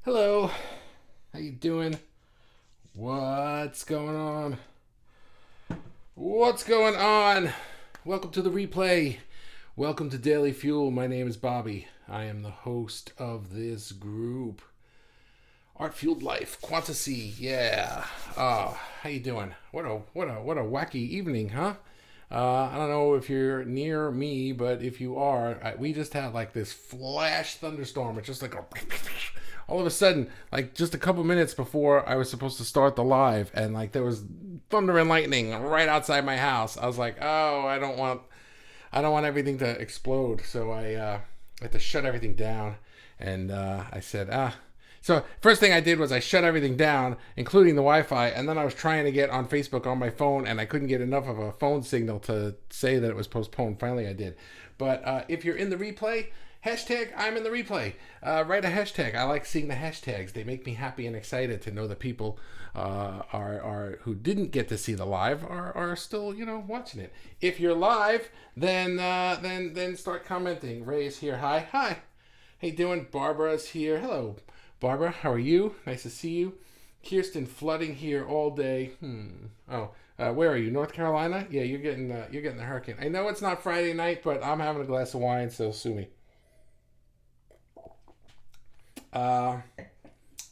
Hello, how you doing? What's going on? What's going on? Welcome to the replay. Welcome to Daily Fuel. My name is Bobby. I am the host of this group. Art Fueled Life, Quantasy, yeah. How you doing? What a wacky evening, huh? I don't know if you're near me, but if you are, we just had like this flash thunderstorm. It's just like a all of a sudden, like just a couple minutes before I was supposed to start the live, and like there was thunder and lightning right outside my house. I was like, oh, I don't want everything to explode, so I had to shut everything down. And I said, So first thing I did was I shut everything down, including the Wi-Fi, and then I was trying to get on Facebook on my phone, and I couldn't get enough of a phone signal to say that it was postponed. Finally, I did. But if you're in the replay, hashtag I'm in the replay. Write a hashtag. I like seeing the hashtags. They make me happy and excited to know that people are who didn't get to see the live are still watching it. If you're live, then start commenting. Ray is here. Hi. How you doing? Barbara's here. Hello, Barbara. How are you? Nice to see you. Kirsten, flooding here all day. Where are you? North Carolina? Yeah, you're getting the hurricane. I know it's not Friday night, but I'm having a glass of wine, so sue me.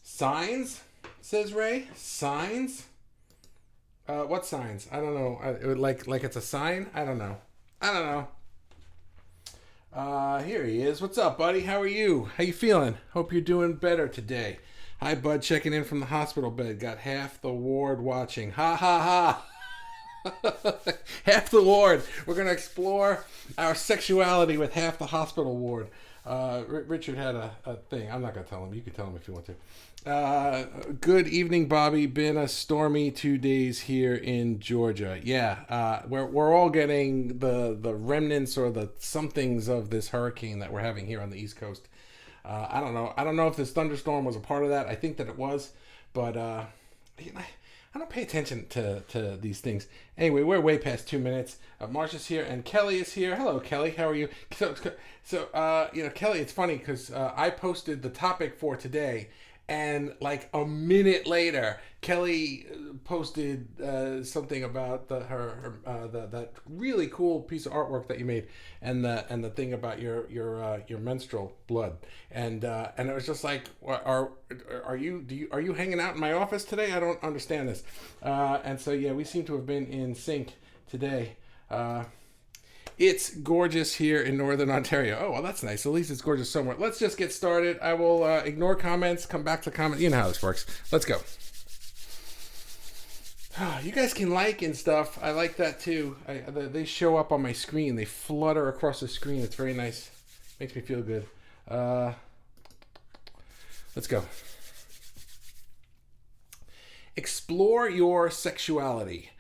Signs, says Ray. Signs. What signs? I don't know. It would like it's a sign. I don't know. Here he is. What's up, buddy? How are you? How you feeling? Hope you're doing better today. Hi, bud. Checking in from the hospital bed. Got half the ward watching. Ha ha ha. Half the ward. We're gonna explore our sexuality with half the hospital ward. Richard had a thing. I'm not gonna tell him. You can tell him if you want to. Good evening, Bobby. Been a stormy 2 days here in Georgia. Yeah, we're all getting the remnants or the somethings of this hurricane that we're having here on the East Coast. I don't know. I don't know if this thunderstorm was a part of that. I think that it was, but I don't pay attention to these things. Anyway, we're way past 2 minutes. Marsha's here and Kelly is here. Hello, Kelly. How are you? So Kelly, it's funny because I posted the topic for today, and like a minute later, Kelly posted something about that really cool piece of artwork that you made, and the thing about your menstrual blood, and it was just like, are you hanging out in my office today? I don't understand this, and so yeah, we seem to have been in sync today. It's gorgeous here in Northern Ontario. Oh, well, that's nice. At least it's gorgeous somewhere. Let's just get started. I will ignore comments, come back to comments. You know how this works. Let's go. You guys can like and stuff. I like that too. They show up on my screen. They flutter across the screen. It's very nice. Makes me feel good. Let's go. Explore your sexuality.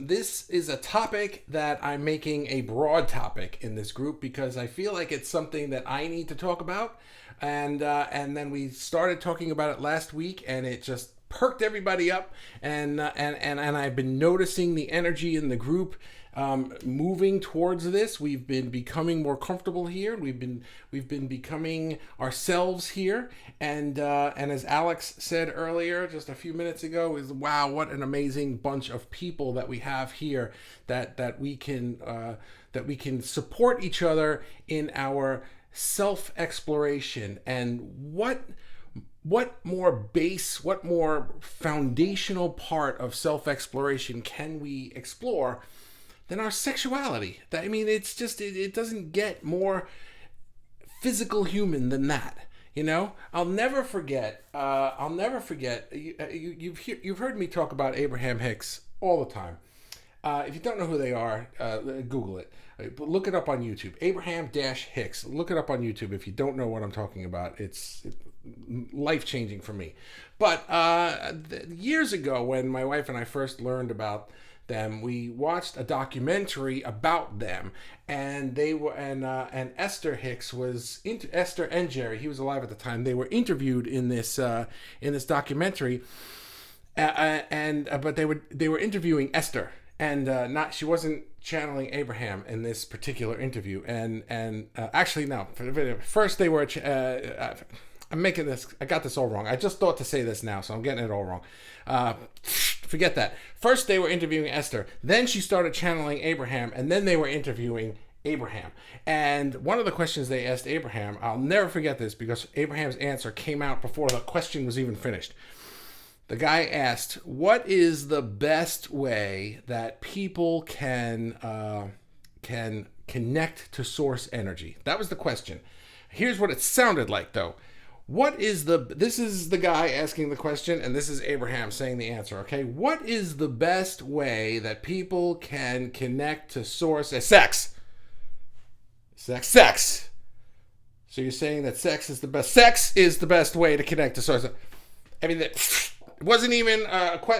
This is a topic that I'm making a broad topic in this group because I feel like it's something that I need to talk about, and then we started talking about it last week, and it just perked everybody up, and I've been noticing the energy in the group moving towards this. We've been becoming more comfortable here. We've been becoming ourselves here, and as Alex said earlier, just a few minutes ago, is wow, what an amazing bunch of people that we have here that we can support each other in our self-exploration. And what more foundational part of self-exploration can we explore than our sexuality? I mean, it's just, it doesn't get more physical human than that. I'll never forget. You've heard me talk about Abraham Hicks all the time. If you don't know who they are, Google it. Look it up on YouTube. Abraham-Hicks. Look it up on YouTube if you don't know what I'm talking about. It's life-changing for me. But years ago, when my wife and I first learned about them, we watched a documentary about them, and they were and Esther Hicks was Esther and Jerry. He was alive at the time. They were interviewed in this documentary, but they were interviewing Esther, and not she wasn't channeling Abraham in this particular interview. And actually no, first they were. I'm making this. I got this all wrong. I just thought to say this now, so I'm getting it all wrong. Forget that. First, they were interviewing Esther. Then she started channeling Abraham, and then they were interviewing Abraham. And one of the questions they asked Abraham, I'll never forget this because Abraham's answer came out before the question was even finished. The guy asked, "What is the best way that people can connect to source energy?" That was the question. Here's what it sounded like, though. This is the guy asking the question, and this is Abraham saying the answer, okay? What is the best way that people can connect to source? Sex. Sex. So you're saying that sex is the best way to connect to source. I mean, that wasn't even,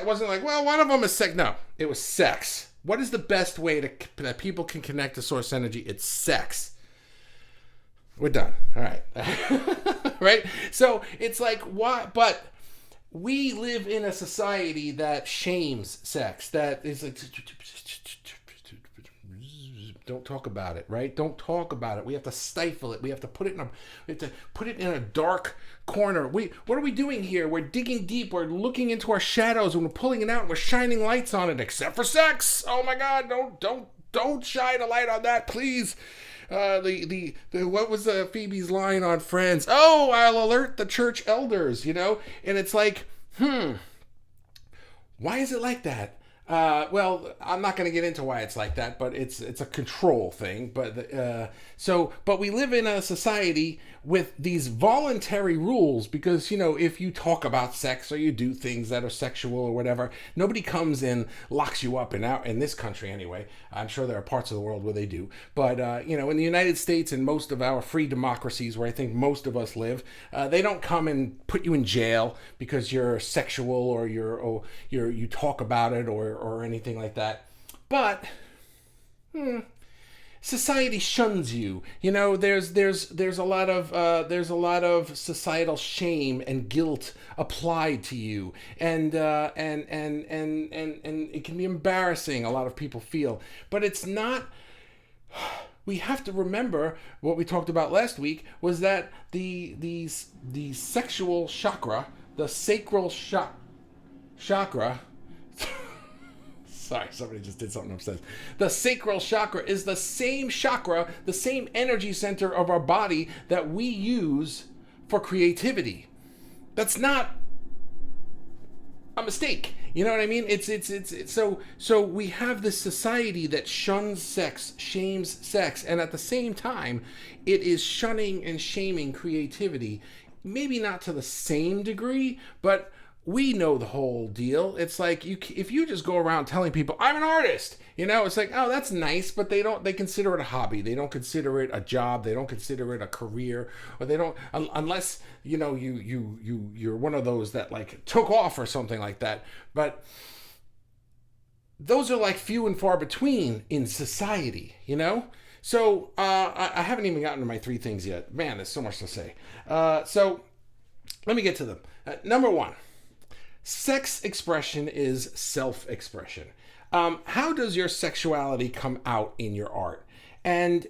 wasn't like, well, one of them is sex. No, it was sex. What is the best way that people can connect to source energy? It's sex. We're done. All right. Right? So it's like, why? But we live in a society that shames sex, that is like, don't talk about it, right? Don't talk about it. We have to stifle it. We have to put it in a dark corner. What are we doing here? We're digging deep. We're looking into our shadows and we're pulling it out and we're shining lights on it, except for sex. Oh my God, don't shine a light on that, please. What was Phoebe's line on Friends? Oh, I'll alert the church elders, and it's like, why is it like that? Well, I'm not going to get into why it's like that, but it's a control thing. But we live in a society with these voluntary rules because, if you talk about sex or you do things that are sexual or whatever, nobody comes and locks you up in this country anyway. I'm sure there are parts of the world where they do. But, in the United States and most of our free democracies where I think most of us live, they don't come and put you in jail because you're sexual or you talk about it or anything like that. But society shuns you. There's a lot of societal shame and guilt applied to you, and it can be embarrassing. A lot of people feel, but it's not. We have to remember what we talked about last week was that the sexual chakra, the sacral chakra. Sorry, somebody just did something upstairs. The sacral chakra is the same chakra, the same energy center of our body that we use for creativity. That's not a mistake. You know what I mean? It's so we have this society that shuns sex, shames sex, and at the same time, it is shunning and shaming creativity. Maybe not to the same degree, but we know the whole deal. It's like if you just go around telling people I'm an artist, it's like, oh, that's nice, but they consider it a hobby. They don't consider it a job. They don't consider it a career, or they don't unless you're one of those that like took off or something like that. But those are like few and far between in society, So I haven't even gotten to my 3 things yet. Man, there's so much to say. So let me get to them. Number 1. Sex expression is self-expression. How does your sexuality come out in your art? And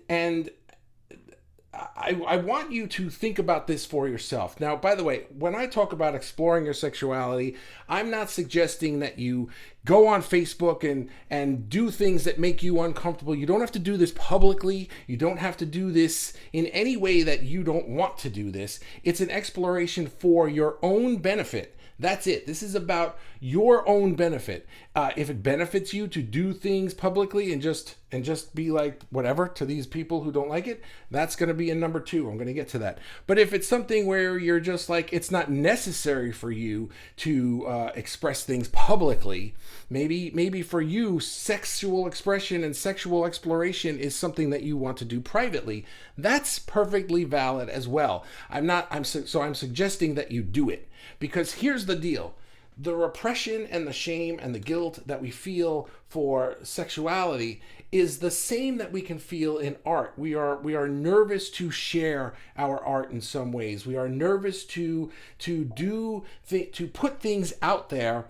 I want you to think about this for yourself. Now, by the way, when I talk about exploring your sexuality, I'm not suggesting that you go on Facebook and do things that make you uncomfortable. You don't have to do this publicly. You don't have to do this in any way that you don't want to do this. It's an exploration for your own benefit. That's it. This is about your own benefit. If it benefits you to do things publicly and just be like whatever to these people who don't like it, that's going to be in number 2. I'm going to get to that. But if it's something where you're just like, it's not necessary for you to express things publicly, maybe for you, sexual expression and sexual exploration is something that you want to do privately. That's perfectly valid as well. I'm suggesting that you do it. Because here's the deal. The repression and the shame and the guilt that we feel for sexuality is the same that we can feel in art. We are nervous to share our art in some ways. We are nervous to put things out there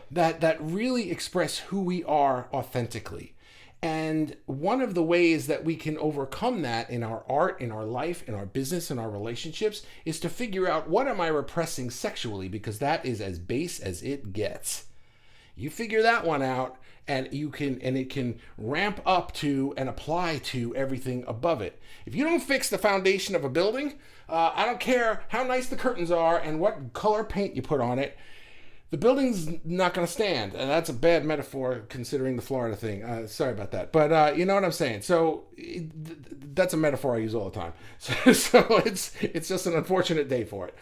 that really express who we are authentically. And one of the ways that we can overcome that in our art, in our life, in our business, in our relationships is to figure out, what am I repressing sexually? Because that is as base as it gets. You figure that one out, and it can ramp up to and apply to everything above it. If you don't fix the foundation of a building, I don't care how nice the curtains are and what color paint you put on it, the building's not going to stand. And that's a bad metaphor considering the Florida thing. Sorry about that. But you know what I'm saying. So that's a metaphor I use all the time. So it's just an unfortunate day for it.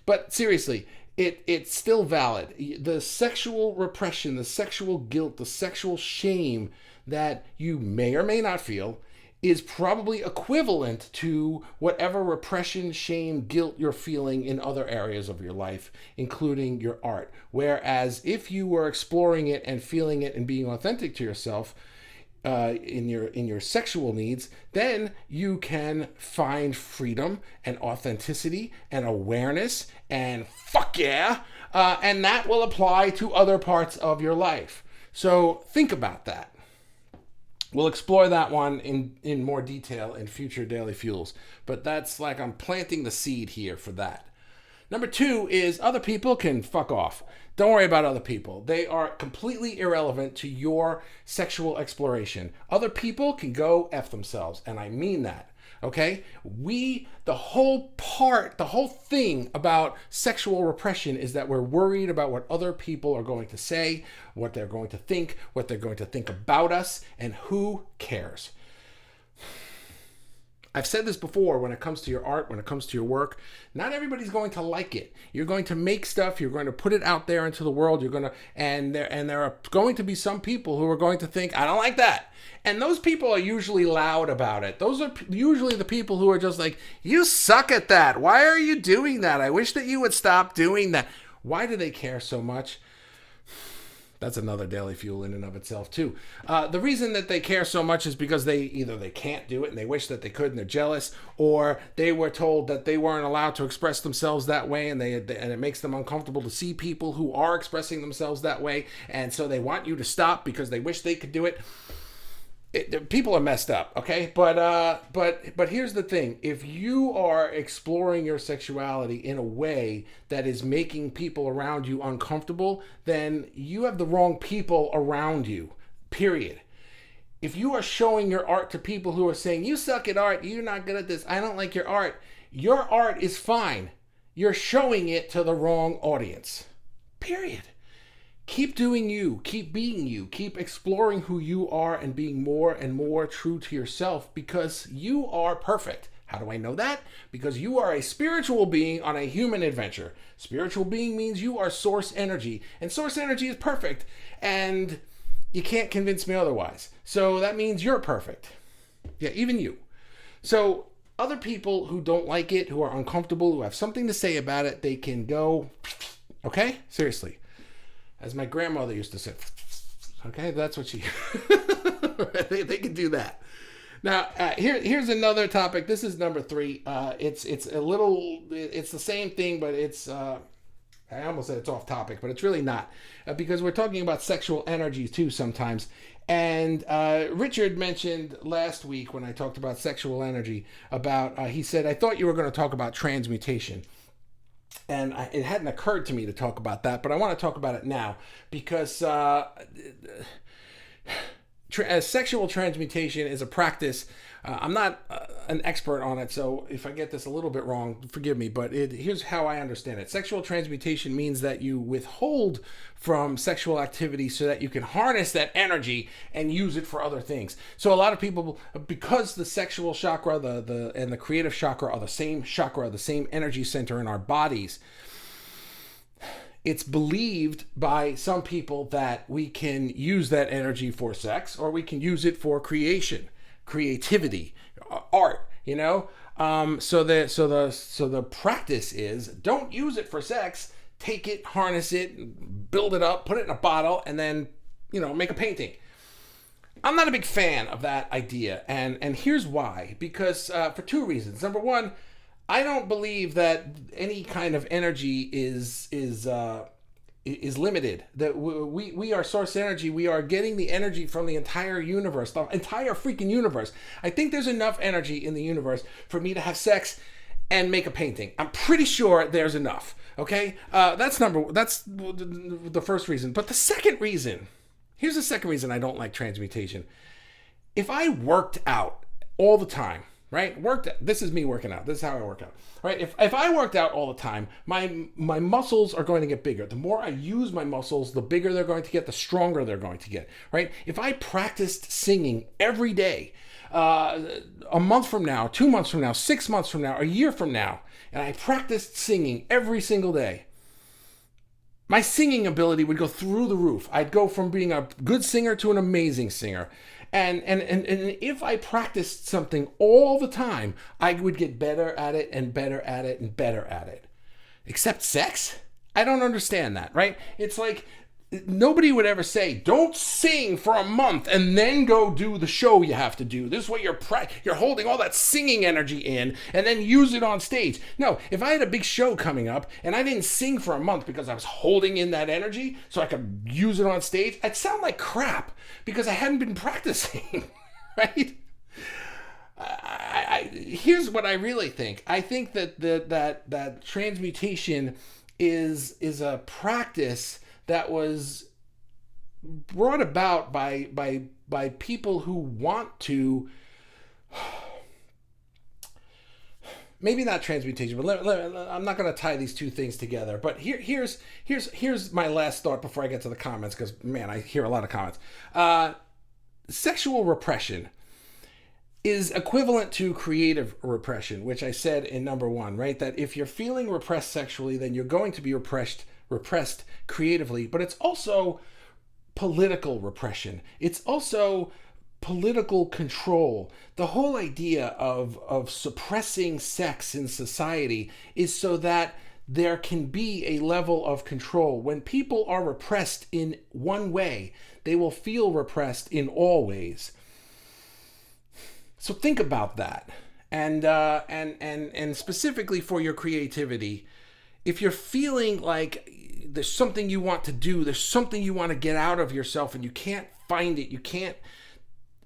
But seriously, it's still valid. The sexual repression, the sexual guilt, the sexual shame that you may or may not feel is probably equivalent to whatever repression, shame, guilt you're feeling in other areas of your life, including your art. Whereas if you were exploring it and feeling it and being authentic to yourself in your sexual needs, then you can find freedom and authenticity and awareness and fuck yeah, and that will apply to other parts of your life. So think about that. We'll explore that one in more detail in future Daily Fuels. But that's like I'm planting the seed here for that. Number 2 is other people can fuck off. Don't worry about other people. They are completely irrelevant to your sexual exploration. Other people can go F themselves, and I mean that. Okay? The whole thing about sexual repression is that we're worried about what other people are going to say, what they're going to think, what they're going to think about us, and who cares? I've said this before, when it comes to your art, when it comes to your work, not everybody's going to like it. You're going to make stuff, you're going to put it out there into the world, and there are going to be some people who are going to think, I don't like that. And those people are usually loud about it. Those are usually the people who are just like, you suck at that. Why are you doing that? I wish that you would stop doing that. Why do they care so much? That's another daily fuel in and of itself too. The reason that they care so much is because they can't do it and they wish that they could and they're jealous, or they were told that they weren't allowed to express themselves that way, and it makes them uncomfortable to see people who are expressing themselves that way, and so they want you to stop because they wish they could do it. People are messed up, okay? But here's the thing. If you are exploring your sexuality in a way that is making people around you uncomfortable, then you have the wrong people around you, period. If you are showing your art to people who are saying, you suck at art, you're not good at this, I don't like your art is fine. You're showing it to the wrong audience, period. Keep doing you, keep being you, keep exploring who you are and being more and more true to yourself, because you are perfect. How do I know that? Because you are a spiritual being on a human adventure. Spiritual being means you are source energy, and source energy is perfect, and you can't convince me otherwise. So that means you're perfect. Yeah, even you. So other people who don't like it, who are uncomfortable, who have something to say about it, they can go, okay? Seriously. As my grandmother used to say, okay, that's what she, they can do that. Now, here's another topic. This is number 3. It's the same thing, but I almost said it's off topic, but it's really not, because we're talking about sexual energy too sometimes. And Richard mentioned last week when I talked about sexual energy he said, I thought you were going to talk about transmutation. And it hadn't occurred to me to talk about that, but I want to talk about it now because sexual transmutation is a practice. I'm not an expert on it, so if I get this a little bit wrong, forgive me, but here's how I understand it. Sexual transmutation means that you withhold from sexual activity so that you can harness that energy and use it for other things. So a lot of people, because the sexual chakra and the creative chakra are the same chakra, the same energy center in our bodies, it's believed by some people that we can use that energy for sex, or we can use it for creativity, art, so the practice is, don't use it for sex, take it, harness it, build it up, put it in a bottle, and then, make a painting. I'm not a big fan of that idea, and here's why. Because for 2 reasons. Number 1, I don't believe that any kind of energy is is limited. That we are source energy. We are getting the energy from the entire universe, the entire freaking universe. I think there's enough energy in the universe for me to have sex and make a painting. I'm pretty sure there's enough. Okay, that's the first reason. But the second reason, here's the second reason I don't like transmutation. If I worked out all the time, right? This is me working out. This is how I work out. Right? If I worked out all the time, my muscles are going to get bigger. The more I use my muscles, the bigger they're going to get, the stronger they're going to get. Right? If I practiced singing every day, a month from now, 2 months from now, 6 months from now, a year from now, and I practiced singing every single day, my singing ability would go through the roof. I'd go from being a good singer to an amazing singer. And if I practiced something all the time, I would get better at it and better at it and better at it. Except sex? I don't understand that, right? It's like nobody would ever say, don't sing for a month and then go do the show you have to do. This is what you're holding all that singing energy in and then use it on stage. No, if I had a big show coming up and I didn't sing for a month because I was holding in that energy so I could use it on stage, I'd sound like crap because I hadn't been practicing, right? Here's what I really think. I think that transmutation is a practice that was brought about by people who want to, maybe not transmutation, but I'm not going to tie these two things together. But here's my last thought before I get to the comments, because man, I hear a lot of comments. Sexual repression is equivalent to creative repression, which I said in number 1, right? That if you're feeling repressed sexually, then you're going to be repressed creatively, but it's also political repression. It's also political control. The whole idea of suppressing sex in society is so that there can be a level of control. When people are repressed in one way, they will feel repressed in all ways. So think about that. And specifically for your creativity, if you're feeling like there's something you want to do, there's something you want to get out of yourself and you can't find it, you can't,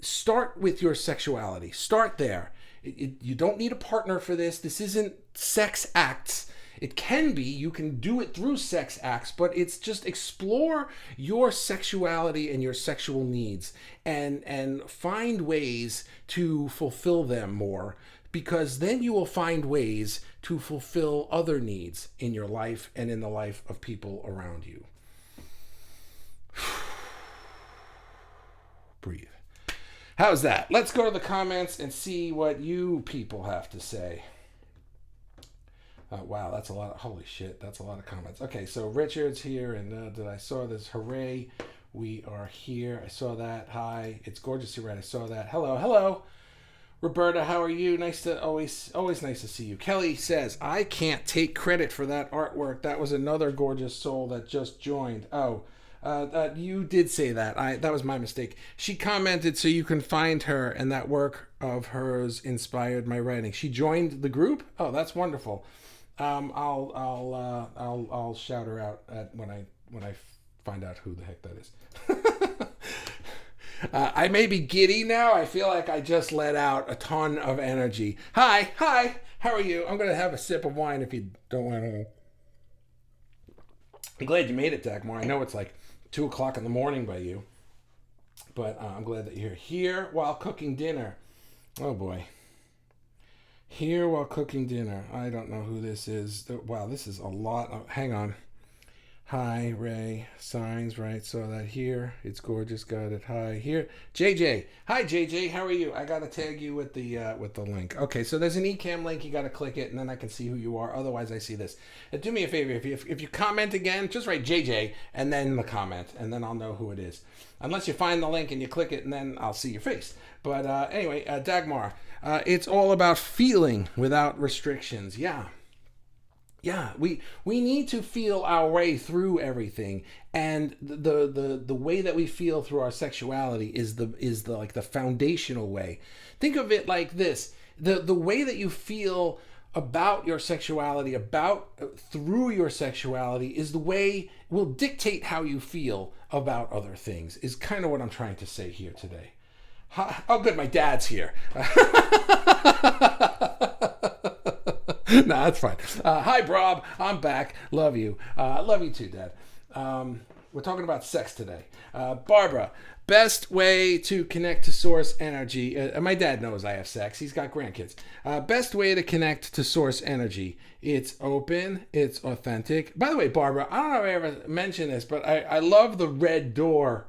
start with your sexuality. Start there. You don't need a partner for this. This isn't sex acts. It can be, you can do it through sex acts, but it's just explore your sexuality and your sexual needs and find ways to fulfill them more, because then you will find ways to fulfill other needs in your life and in the life of people around you. Breathe. How's that? Let's go to the comments and see what you people have to say. Wow, that's a lot. Holy shit, that's a lot of comments. Okay, so Richard's here, and I saw this. Hooray, we are here. I saw that. Hi, it's gorgeous to read. I saw that. Hello. Roberta, how are you? Always nice to see you. Kelly says, I can't take credit for that artwork. That was another gorgeous soul that just joined. Oh, you did say that. That was my mistake. She commented so you can find her, and that work of hers inspired my writing. She joined the group? Oh, that's wonderful. I'll shout her out when I find out who the heck that is. I may be giddy now. I feel like I just let out a ton of energy. Hi, how are you? I'm going to have a sip of wine if you don't want to. I'm glad you made it, Dagmar. I know it's like 2 o'clock in the morning by you, but I'm glad that you're here while cooking dinner. Oh boy. Here while cooking dinner. I don't know who this is. Wow, this is a lot. Hang on. Hi, Ray. Signs, right? Saw that here. It's gorgeous. Got it. Hi, here. JJ. Hi, JJ. How are you? I got to tag you with the link. Okay, so there's an eCam link. You got to click it, and then I can see who you are. Otherwise, I see this. Do me a favor. If you comment again, just write JJ and then the comment, and then I'll know who it is. Unless you find the link and you click it, and then I'll see your face. But anyway, Dagmar, it's all about feeling without restrictions. Yeah, we need to feel our way through everything, and the way that we feel through our sexuality is the foundational way. Think of it like this: the way that you feel about your sexuality, through your sexuality, is the way will dictate how you feel about other things, is kind of what I'm trying to say here today. Oh, good, my dad's here. No, that's fine. Hi, Rob. I'm back. Love you. Love you too, Dad. We're talking about sex today. Barbara, best way to connect to source energy. My dad knows I have sex. He's got grandkids. Best way to connect to source energy. It's open. It's authentic. By the way, Barbara, I don't know if I ever mentioned this, but I love the red door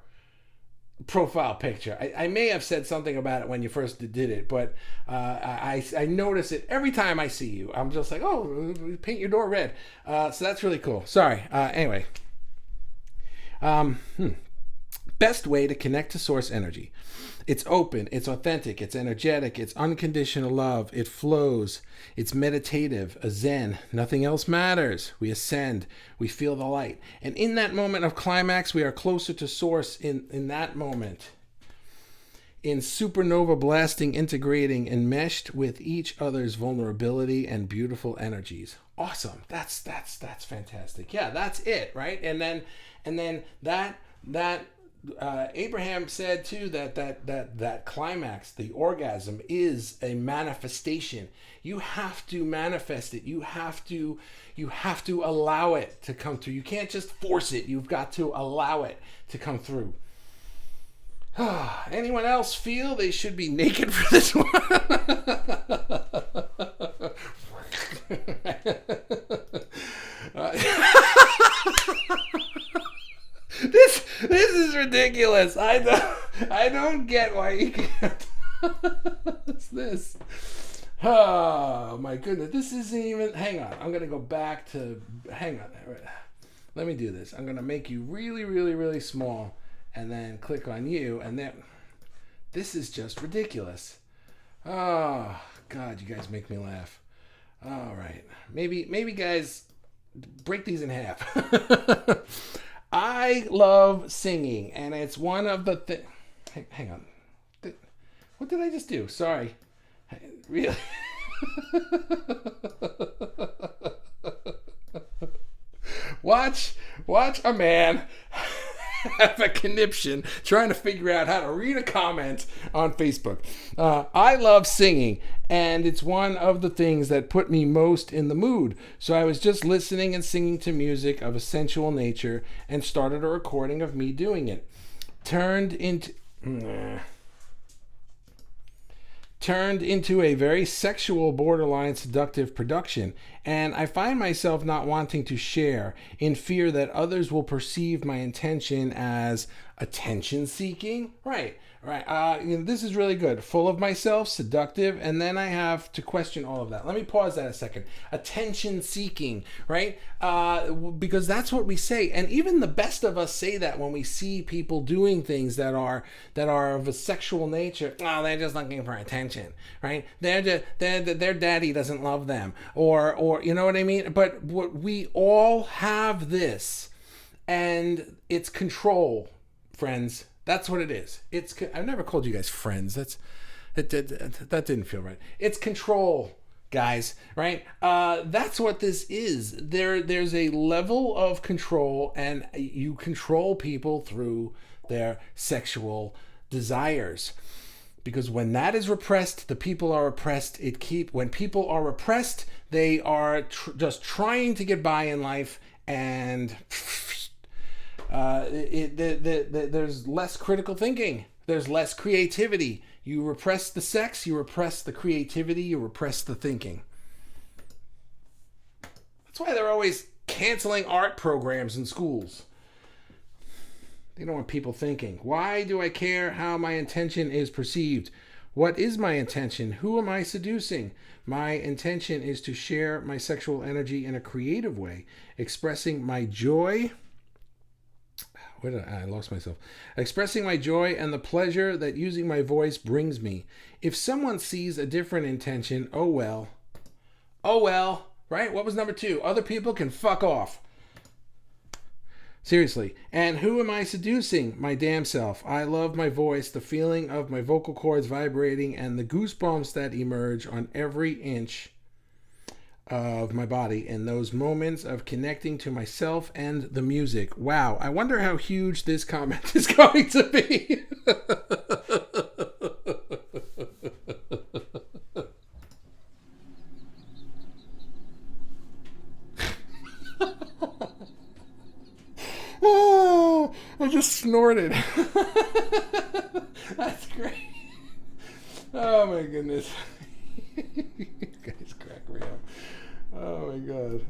profile picture. I may have said something about it when you first did it, but I notice it every time I see you. I'm just like, oh, paint your door red. So that's really cool. Sorry. Anyway. Best way to connect to source energy. It's open, it's authentic, it's energetic, it's unconditional love, it flows, it's meditative, a zen, nothing else matters. We ascend, we feel the light. And in that moment of climax, we are closer to source in that moment. In supernova blasting, integrating, enmeshed with each other's vulnerability and beautiful energies. Awesome. That's fantastic. Yeah, that's it, right? And then that Abraham said too that climax, the orgasm, is a manifestation. You have to manifest it. You have to allow it to come through. You can't just force it. You've got to allow it to come through. Anyone else feel they should be naked for this one? This is ridiculous. I don't get why you can't. What's this? Oh my goodness. This isn't even. Hang on. I'm gonna go back to. Hang on. Let me do this. I'm gonna make you really, really, really small, and then click on you, and then. This is just ridiculous. Oh God, you guys make me laugh. All right. Maybe guys, break these in half. I love singing, and it's one of the hang on. What did I just do? Sorry. Really? Watch a man have a conniption trying to figure out how to read a comment on Facebook. I love singing, and it's one of the things that put me most in the mood. So I was just listening and singing to music of a sensual nature and started a recording of me doing it. Turned into a very sexual, borderline seductive production, and I find myself not wanting to share in fear that others will perceive my intention as attention seeking. Right. This is really good. Full of myself, seductive, and then I have to question all of that. Let me pause that a second. Attention seeking, right? Because that's what we say, and even the best of us say that when we see people doing things that are of a sexual nature. Oh, they're just looking for attention, right? Their daddy doesn't love them, or you know what I mean. But we all have this, and it's control, friends. That's what it is. I've never called you guys friends. That didn't feel right. It's control, guys, right? That's what this is. There's a level of control, and you control people through their sexual desires. Because when that is repressed, the people are oppressed. When people are repressed, they are just trying to get by in life, and there's less critical thinking. There's less creativity. You repress the sex, you repress the creativity, you repress the thinking. That's why they're always canceling art programs in schools. They don't want people thinking. Why do I care how my intention is perceived? What is my intention? Who am I seducing? My intention is to share my sexual energy in a creative way, expressing my joy. I lost myself. Expressing my joy and the pleasure that using my voice brings me. If someone sees a different intention, oh well. Oh well, right? What was number 2? Other people can fuck off. Seriously. And who am I seducing? My damn self. I love my voice, the feeling of my vocal cords vibrating, and the goosebumps that emerge on every inch of my body and those moments of connecting to myself and the music. Wow, I wonder how huge this comment is going to be. Oh, I just snorted. That's great. Oh my goodness. You guys crack me up. Oh my god.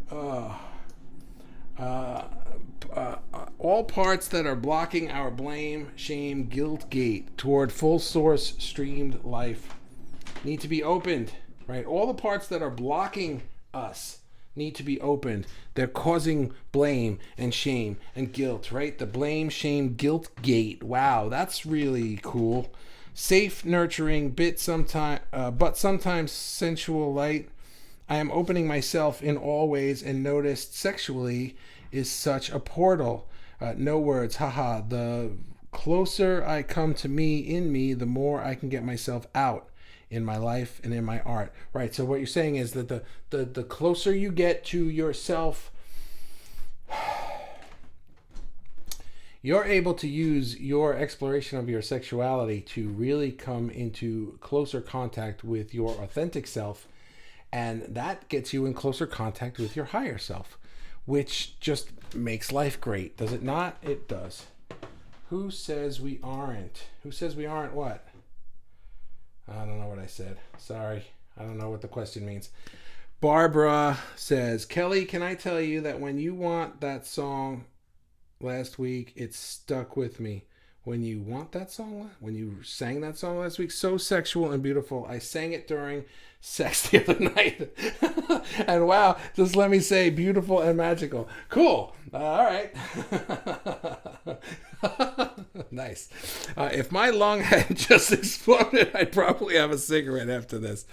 All parts that are blocking our blame, shame, guilt gate toward full source streamed life need to be opened, right? All the parts that are blocking us need to be opened. They're causing blame and shame and guilt, right? The blame, shame, guilt gate. Wow, that's really cool. Safe, nurturing, but sometimes sensual light. I am opening myself in all ways and noticed sexually is such a portal. No words, haha. The closer I come to me in me, the more I can get myself out in my life and in my art. Right. So what you're saying is that the closer you get to yourself, you're able to use your exploration of your sexuality to really come into closer contact with your authentic self. And that gets you in closer contact with your higher self, which just makes life great. Does it not? It does. Who says we aren't? Who says we aren't what? I don't know what I said. Sorry. I don't know what the question means. Barbara says, Kelly, can I tell you that when you want that song last week, it stuck with me. When you want that song, when you sang that song last week, so sexual and beautiful. I sang it during sex the other night. And wow, just let me say, beautiful and magical. Cool. All right. Nice. If my lung had just exploded, I'd probably have a cigarette after this.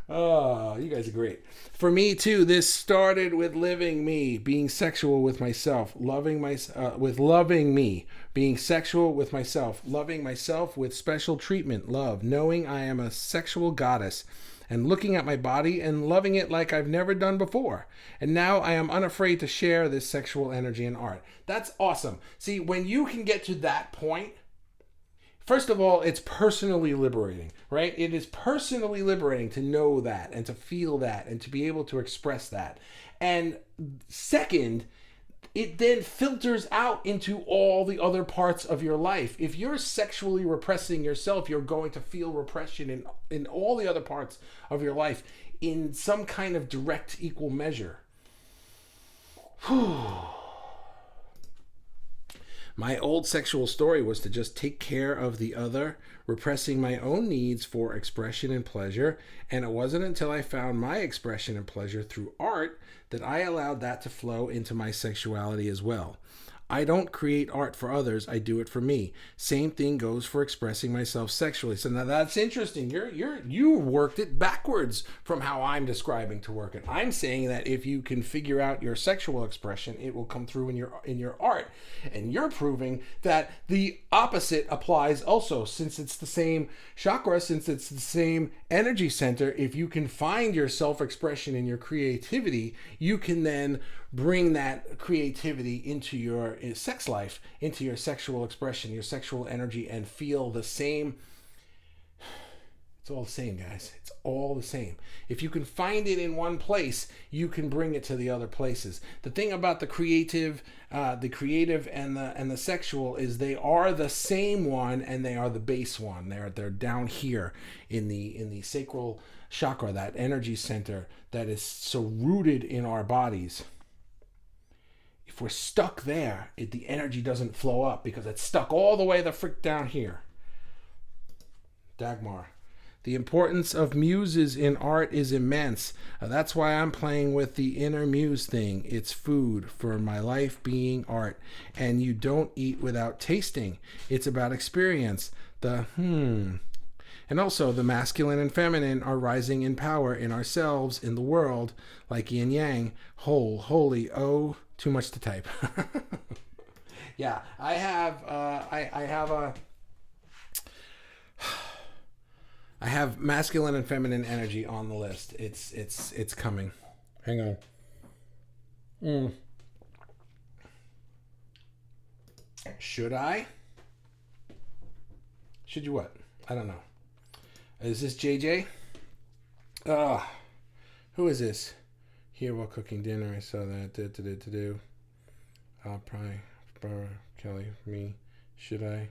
Oh, you guys are great. For me too, this started with living me, being sexual with myself, loving me, being sexual with myself, loving myself with special treatment, love, knowing I am a sexual goddess, and looking at my body and loving it like I've never done before. And now I am unafraid to share this sexual energy in art. That's awesome. See, when you can get to that point, first of all, it's personally liberating, right? It is personally liberating to know that and to feel that and to be able to express that. And second, it then filters out into all the other parts of your life. If you're sexually repressing yourself, you're going to feel repression in all the other parts of your life in some kind of direct equal measure. Whew. My old sexual story was to just take care of the other, repressing my own needs for expression and pleasure, and it wasn't until I found my expression and pleasure through art that I allowed that to flow into my sexuality as well. I don't create art for others, I do it for me. Same thing goes for expressing myself sexually. So now that's interesting. You worked it backwards from how I'm describing to work it. I'm saying that if you can figure out your sexual expression, it will come through in your art. And you're proving that the opposite applies also, since it's the same chakra, since it's the same energy center. If you can find your self-expression and your creativity, you can then bring that creativity into your sex life, into your sexual expression, your sexual energy, and feel the same. It's all the same, guys. It's all the same. If you can find it in one place, you can bring it to the other places. The thing about the creative and the sexual is they are the same one, and they are the base one. They're down here in the sacral chakra, that energy center that is so rooted in our bodies. If we're stuck there, the energy doesn't flow up because it's stuck all the way the frick down here. Dagmar. The importance of muses in art is immense. That's why I'm playing with the inner muse thing. It's food for my life being art. And you don't eat without tasting. It's about experience. And also the masculine and feminine are rising in power in ourselves, in the world, like yin yang, whole, holy, oh, too much to type. Yeah, I have a I have masculine and feminine energy on the list. It's coming. Hang on. Should I? Should you what? I don't know. Is this JJ? Who is this? Here while cooking dinner, I saw that. Do. Probably Barbara, Kelly, me. Should I?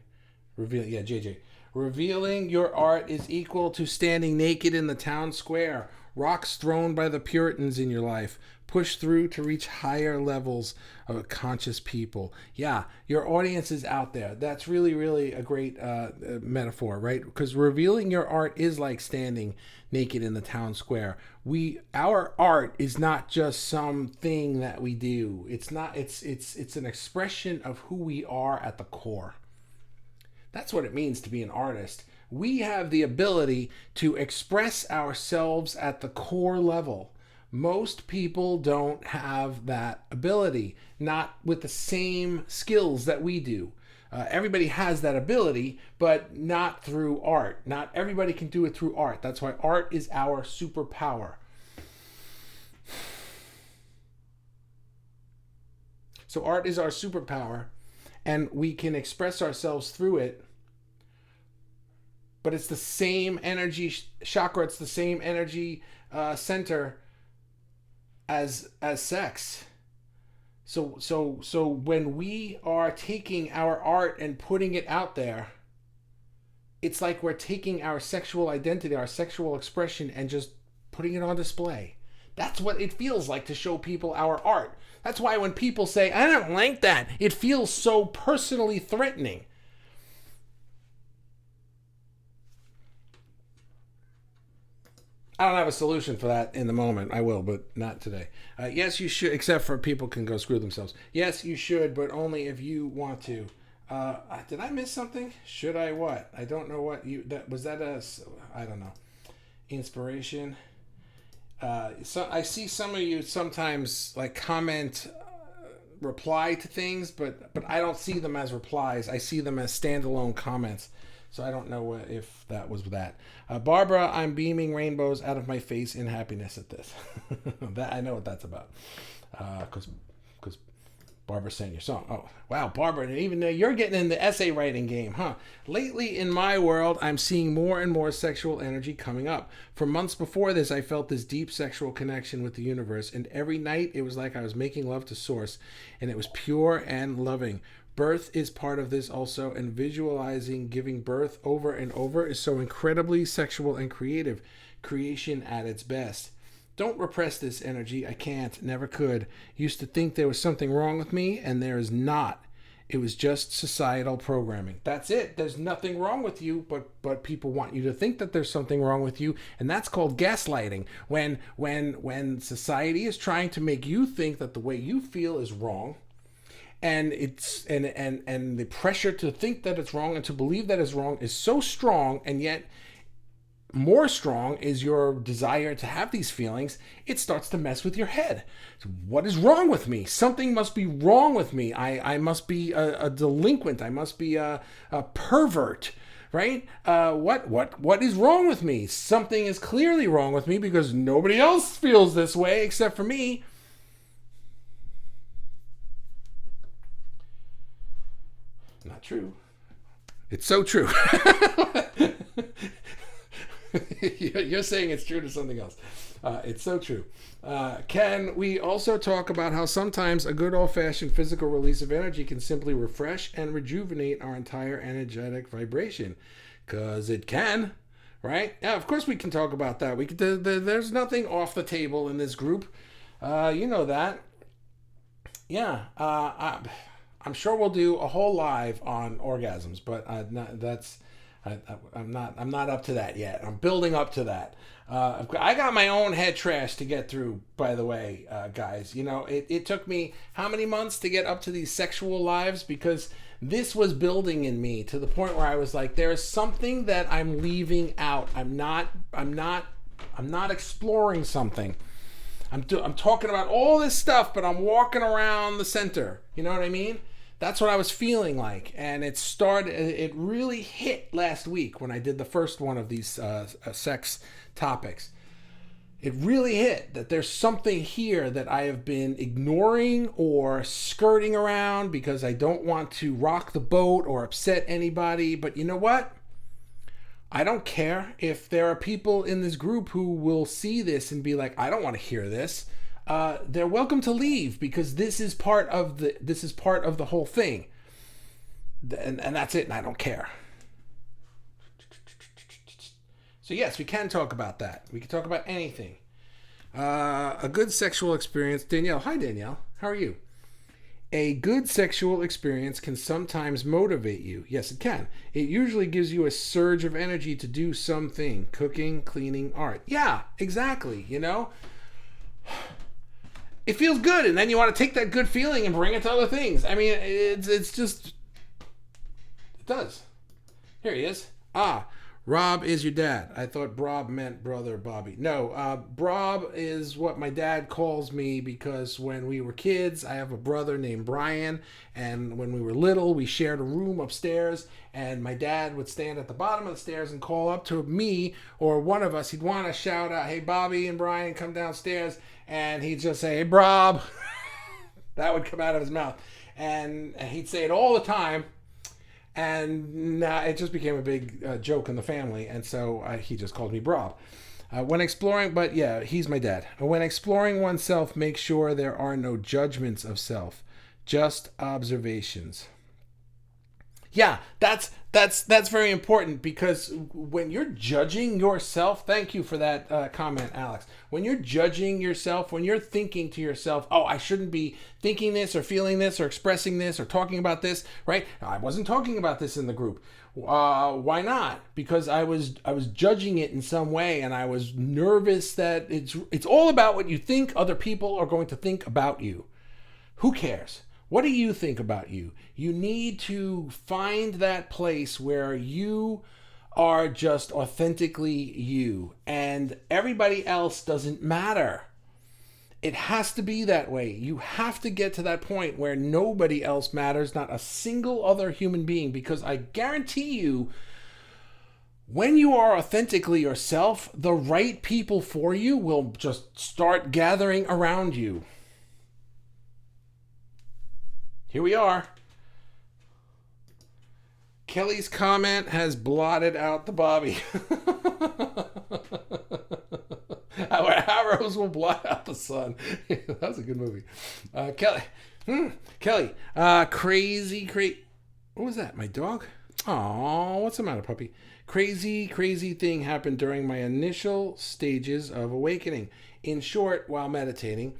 Reveal. Yeah, JJ. Revealing your art is equal to standing naked in the town square. Rocks thrown by the Puritans in your life. Push through to reach higher levels of conscious people. Yeah, your audience is out there. That's really, really a great metaphor, right? Because revealing your art is like standing naked in the town square. Our art is not just something that we do. It's not. It's an expression of who we are at the core. That's what it means to be an artist. We have the ability to express ourselves at the core level. Most people don't have that ability, not with the same skills that we do. Everybody has that ability, but not through art. Not everybody can do it through art. That's why art is our superpower. So art is our superpower, and we can express ourselves through it. But it's the same energy chakra. It's the same energy center as sex. So when we are taking our art and putting it out there, it's like we're taking our sexual identity, our sexual expression, and just putting it on display. That's what it feels like to show people our art. That's why when people say, I don't like that, it feels so personally threatening. I don't have a solution for that in the moment. I will, but not today. Yes, you should, except for people can go screw themselves. Yes, you should, but only if you want to. Did I miss something? Should I what? I don't know what you... I don't know. Inspiration. So I see some of you sometimes like comment, reply to things, but I don't see them as replies. I see them as standalone comments. So I don't know if that was that. Barbara, I'm beaming rainbows out of my face in happiness at this. That I know what that's about. Because Barbara sang your song. Oh, wow, Barbara, and even you're getting in the essay writing game, huh? Lately in my world, I'm seeing more and more sexual energy coming up. For months before this, I felt this deep sexual connection with the universe, and every night it was like I was making love to Source, and it was pure and loving. Birth is part of this also, and visualizing giving birth over and over is so incredibly sexual and creative. Creation at its best. Don't repress this energy. I can't. Never could. Used to think there was something wrong with me, and there is not. It was just societal programming. That's it. There's nothing wrong with you, but people want you to think that there's something wrong with you, and that's called gaslighting. When society is trying to make you think that the way you feel is wrong, and it's and the pressure to think that it's wrong and to believe that it's wrong is so strong, and yet more strong is your desire to have these feelings, it starts to mess with your head. What is wrong with me? Something must be wrong with me. I must be a delinquent. I must be a pervert, right? What is wrong with me? Something is clearly wrong with me because nobody else feels this way except for me. Not true. It's so true. You're saying it's true to something else. It's so true. Can we also talk about how sometimes a good old-fashioned physical release of energy can simply refresh and rejuvenate our entire energetic vibration? Because it can, right? Yeah, of course we can talk about that. We could, there's nothing off the table in this group. You know that. Yeah. I'm sure we'll do a whole live on orgasms, but I'm not up to that yet. I'm building up to that. I got my own head trash to get through, by the way, guys. You know, it took me how many months to get up to these sexual lives, because this was building in me to the point where I was like, there is something that I'm leaving out. I'm not exploring something. I'm talking about all this stuff, but I'm walking around the center. You know what I mean? That's what I was feeling like, and it really hit last week when I did the first one of these sex topics. It really hit that there's something here that I have been ignoring or skirting around because I don't want to rock the boat or upset anybody. But you know what? I don't care if there are people in this group who will see this and be like, I don't want to hear this. They're welcome to leave, because this is part of the whole thing, and that's it. And I don't care. So yes, we can talk about that. We can talk about anything. A good sexual experience. Danielle, hi Danielle. How are you? A good sexual experience can sometimes motivate you. Yes, it can. It usually gives you a surge of energy to do something. Cooking, cleaning, art. Yeah, exactly. It feels good, and then you want to take that good feeling and bring it to other things. I mean, it's just... It does. Here he is. Rob is your dad. I thought Brob meant brother Bobby. No, Brob is what my dad calls me because when we were kids, I have a brother named Brian, and when we were little, we shared a room upstairs, and my dad would stand at the bottom of the stairs and call up to me or one of us. He'd want to shout out, hey, Bobby and Brian, come downstairs, and he'd just say, hey, Brob. That would come out of his mouth, and he'd say it all the time. And it just became a big joke in the family, and so he just called me Brob. When exploring, but yeah, he's my dad. When exploring oneself, make sure there are no judgments of self, just observations. Yeah, that's very important, because when you're judging yourself, thank you for that comment, Alex. When you're judging yourself, when you're thinking to yourself, oh, I shouldn't be thinking this or feeling this or expressing this or talking about this, right? I wasn't talking about this in the group. Why not? Because I was judging it in some way, and I was nervous that it's all about what you think other people are going to think about you. Who cares? What do you think about you? You need to find that place where you are just authentically you, and everybody else doesn't matter. It has to be that way. You have to get to that point where nobody else matters, not a single other human being, because I guarantee you, when you are authentically yourself, the right people for you will just start gathering around you. Here we are. Kelly's comment has blotted out the Bobby. Our arrows will blot out the sun. That was a good movie. Kelly. Crazy. What was that? My dog? Aw, what's the matter, puppy? Crazy thing happened during my initial stages of awakening. In short, while meditating,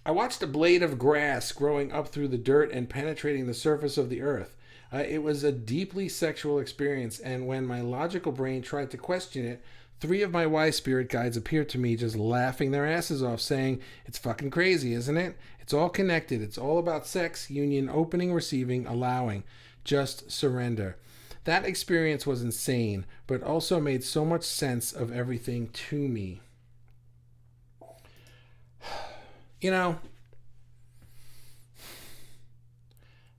I watched a blade of grass growing up through the dirt and penetrating the surface of the earth. It was a deeply sexual experience, and when my logical brain tried to question it, 3 of my wise spirit guides appeared to me just laughing their asses off, saying, it's fucking crazy, isn't it? It's all connected. It's all about sex, union, opening, receiving, allowing. Just surrender. That experience was insane, but also made so much sense of everything to me.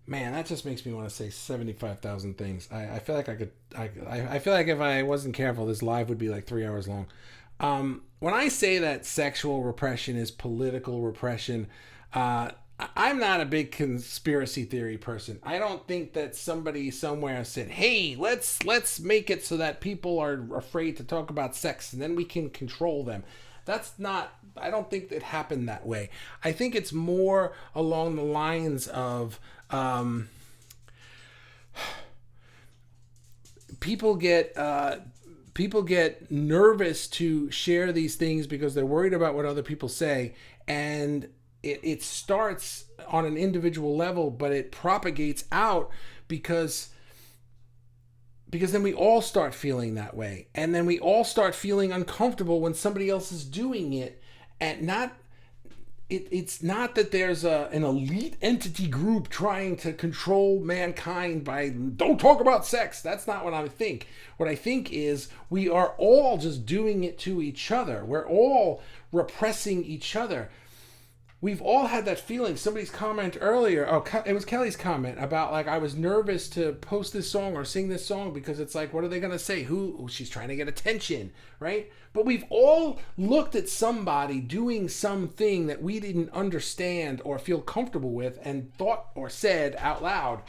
Man, that just makes me want to say 75,000 things. I feel like I feel like if I wasn't careful, this live would be like 3 hours long. When I say that sexual repression is political repression, I'm not a big conspiracy theory person. I don't think that somebody somewhere said, hey, let's make it so that people are afraid to talk about sex and then we can control them. I don't think it happened that way. I think it's more along the lines of people get nervous to share these things because they're worried about what other people say, and it starts on an individual level, but it propagates out because then we all start feeling that way, and then we all start feeling uncomfortable when somebody else is doing it. And it's not that there's an elite entity group trying to control mankind by don't talk about sex. That's not what I think. What I think is we are all just doing it to each other. We're all repressing each other. we've all had that feeling. Somebody's comment earlier, it was Kelly's comment about like, I was nervous to post this song or sing this song because it's like, what are they going to say? She's trying to get attention, right? But we've all looked at somebody doing something that we didn't understand or feel comfortable with and thought or said out loud,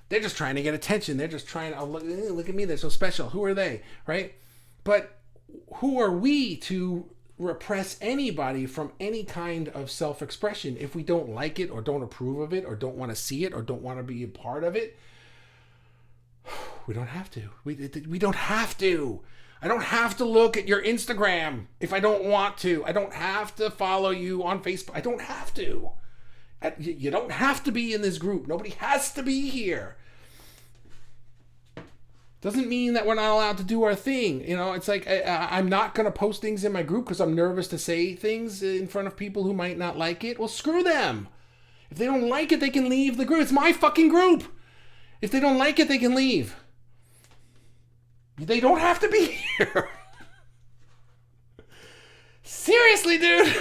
they're just trying to get attention. They're just trying to, look at me, they're so special. Who are they, right? But who are we to repress anybody from any kind of self-expression if we don't like it or don't approve of it or don't want to see it or don't want to be a part of it? We don't have to. We don't have to. I don't have to look at your Instagram if I don't want to. I don't have to follow you on Facebook. I don't have to. You don't have to be in this group. Nobody has to be here. Doesn't mean that we're not allowed to do our thing. It's like I'm not going to post things in my group because I'm nervous to say things in front of people who might not like it. Well, screw them. If they don't like it, they can leave the group. It's my fucking group. If they don't like it, they can leave. They don't have to be here. Seriously, dude.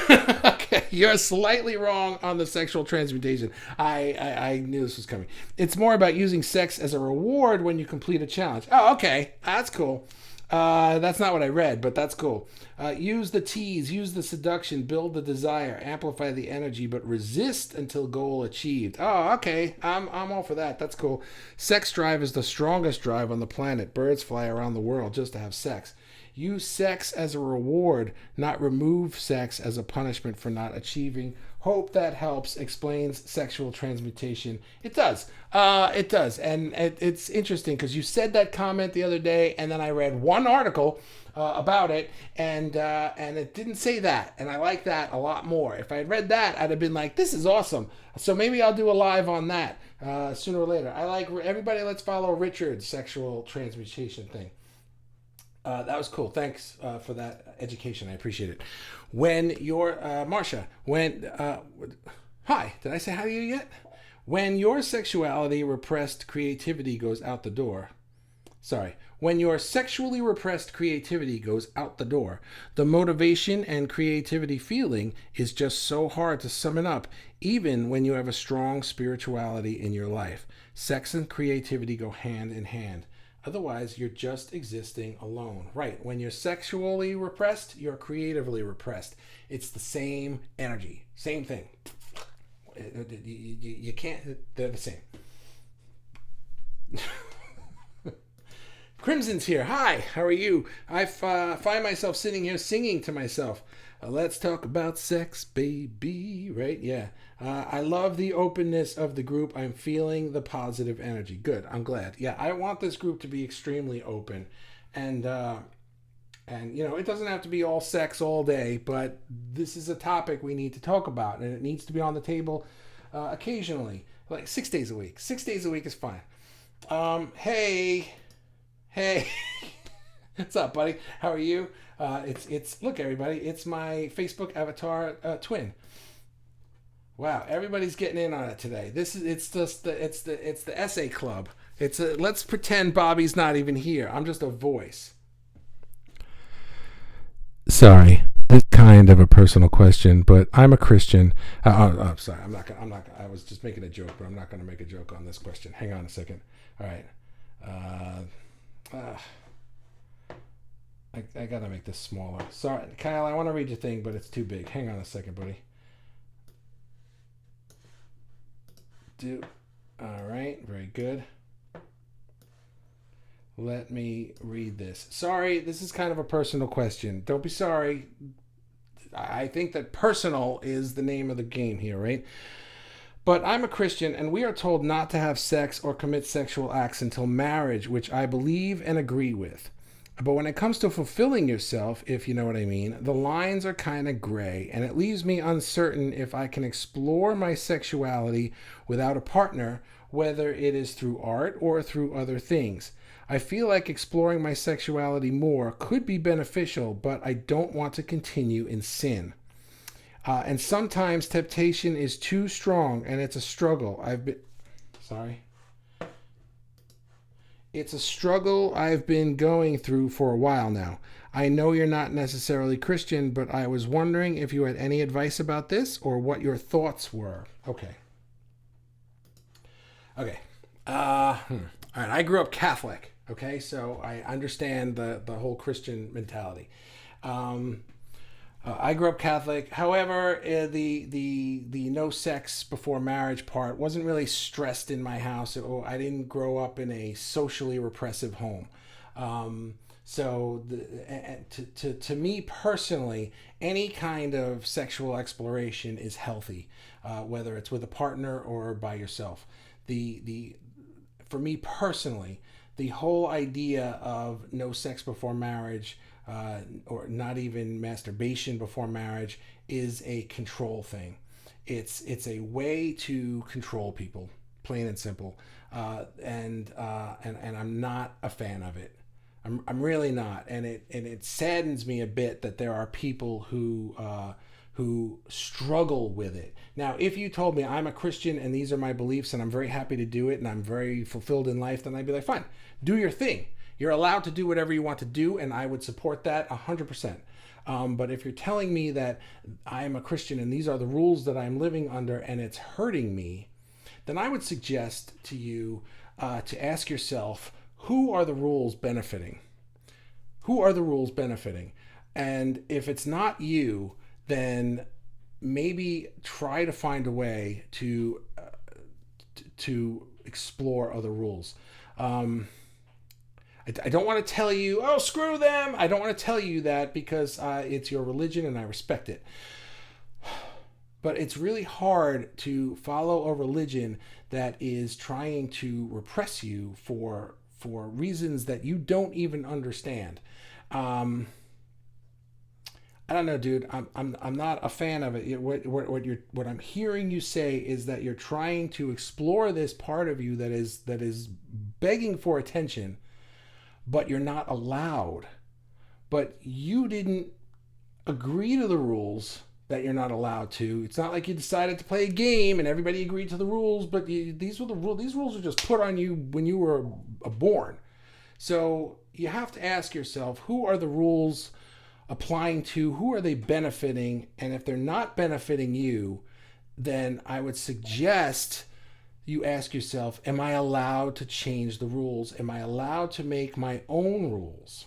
Okay, you're slightly wrong on the sexual transmutation. I knew this was coming. It's more about using sex as a reward when you complete a challenge. Oh, okay. That's cool. That's not what I read, but that's cool. Use the tease, use the seduction, build the desire, amplify the energy, but resist until goal achieved. Oh, okay. I'm all for that. That's cool. Sex drive is the strongest drive on the planet. Birds fly around the world just to have sex. Use sex as a reward, not remove sex as a punishment for not achieving. Hope that helps. Explains sexual transmutation. It does. It does. And it's interesting because you said that comment the other day, and then I read one article about it, and it didn't say that. And I like that a lot more. If I had read that, I'd have been like, this is awesome. So maybe I'll do a live on that sooner or later. I like everybody. Let's follow Richard's sexual transmutation thing. That was cool. Thanks for that education. I appreciate it. When you're, Marcia, hi, did I say hi to you yet? When your sexuality repressed creativity goes out the door, when your sexually repressed creativity goes out the door, the motivation and creativity feeling is just so hard to summon up, even when you have a strong spirituality in your life. Sex and creativity go hand in hand. Otherwise, you're just existing alone. Right. When you're sexually repressed, you're creatively repressed. It's the same energy. Same thing. You can't... They're the same. Crimson's here. Hi, how are you? I find myself sitting here singing to myself. Let's talk about sex, baby. Right? Yeah. I love the openness of the group. I'm feeling the positive energy. Good. I'm glad. Yeah, I want this group to be extremely open. And it doesn't have to be all sex all day, but this is a topic we need to talk about, and it needs to be on the table occasionally, like 6 days a week. 6 days a week is fine. Hey, what's up, buddy? How are you? It's look, everybody. It's my Facebook avatar twin. Wow, everybody's getting in on it today. It's the essay club. Let's pretend Bobby's not even here. I'm just a voice. Sorry, it's kind of a personal question, but I'm a Christian. Sorry, I'm not gonna. I was just making a joke, but I'm not gonna make a joke on this question. Hang on a second. All right. I gotta make this smaller. Sorry, Kyle. I want to read your thing, but it's too big. Hang on a second, buddy. All right, very good. Let me read this. Sorry, this is kind of a personal question. Don't be sorry. I think that personal is the name of the game here, right? But I'm a Christian, and we are told not to have sex or commit sexual acts until marriage, which I believe and agree with. But when it comes to fulfilling yourself, if you know what I mean, the lines are kind of gray, and it leaves me uncertain if I can explore my sexuality without a partner, whether it is through art or through other things. I feel like exploring my sexuality more could be beneficial, but I don't want to continue in sin. And sometimes temptation is too strong, and it's a struggle. It's a struggle I've been going through for a while now. I know you're not necessarily Christian, but I was wondering if you had any advice about this or what your thoughts were. Okay. Okay. All right. I grew up Catholic. Okay, so I understand the whole Christian mentality. Um, I grew up Catholic. However, the no sex before marriage part wasn't really stressed in my house. I didn't grow up in a socially repressive home. To me personally, any kind of sexual exploration is healthy, whether it's with a partner or by yourself. The For me personally, the whole idea of no sex before marriage, or not even masturbation before marriage, is a control thing. It's a way to control people, plain and simple. And I'm not a fan of it. I'm really not, and it saddens me a bit that there are people who struggle with it. Now, if you told me I'm a Christian and these are my beliefs and I'm very happy to do it and I'm very fulfilled in life, then I'd be like, fine, do your thing. You're allowed to do whatever you want to do, and I would support that 100%. But if you're telling me that I'm a Christian and these are the rules that I'm living under and it's hurting me, then I would suggest to you to ask yourself, who are the rules benefiting? Who are the rules benefiting? And if it's not you, then maybe try to find a way to explore other rules. I don't want to tell you, oh, screw them. I don't want to tell you that because it's your religion and I respect it. But it's really hard to follow a religion that is trying to repress you for reasons that you don't even understand. I don't know, dude. I'm not a fan of it. What I'm hearing you say is that you're trying to explore this part of you that is begging for attention, but you're not allowed. But you didn't agree to the rules that you're not allowed to. It's not like you decided to play a game and everybody agreed to the rules, but these were the rules. These rules were just put on you when you were born. So you have to ask yourself, who are the rules applying to? Who are they benefiting? And if they're not benefiting you, then I would suggest you ask yourself, am I allowed to change the rules? Am I allowed to make my own rules?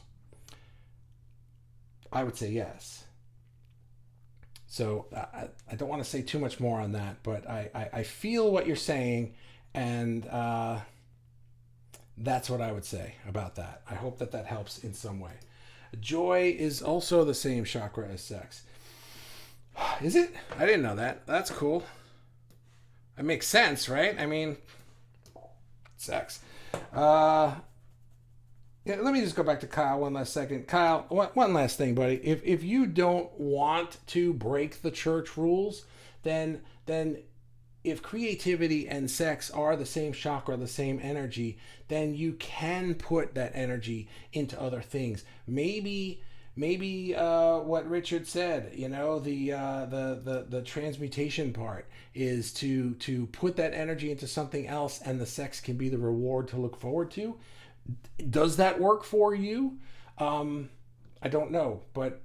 I would say yes. So I don't want to say too much more on that, but I feel what you're saying, and that's what I would say about that. I hope that helps in some way. Joy is also the same chakra as sex. Is it? I didn't know that. That's cool. It makes sense, right? I mean, sex. Yeah, let me just go back to Kyle one last second. Kyle, one last thing, buddy. If you don't want to break the church rules, then if creativity and sex are the same chakra, the same energy, then you can put that energy into other things. Maybe what Richard said, the transmutation part is to put that energy into something else, and the sex can be the reward to look forward to. Does that work for you? I don't know, but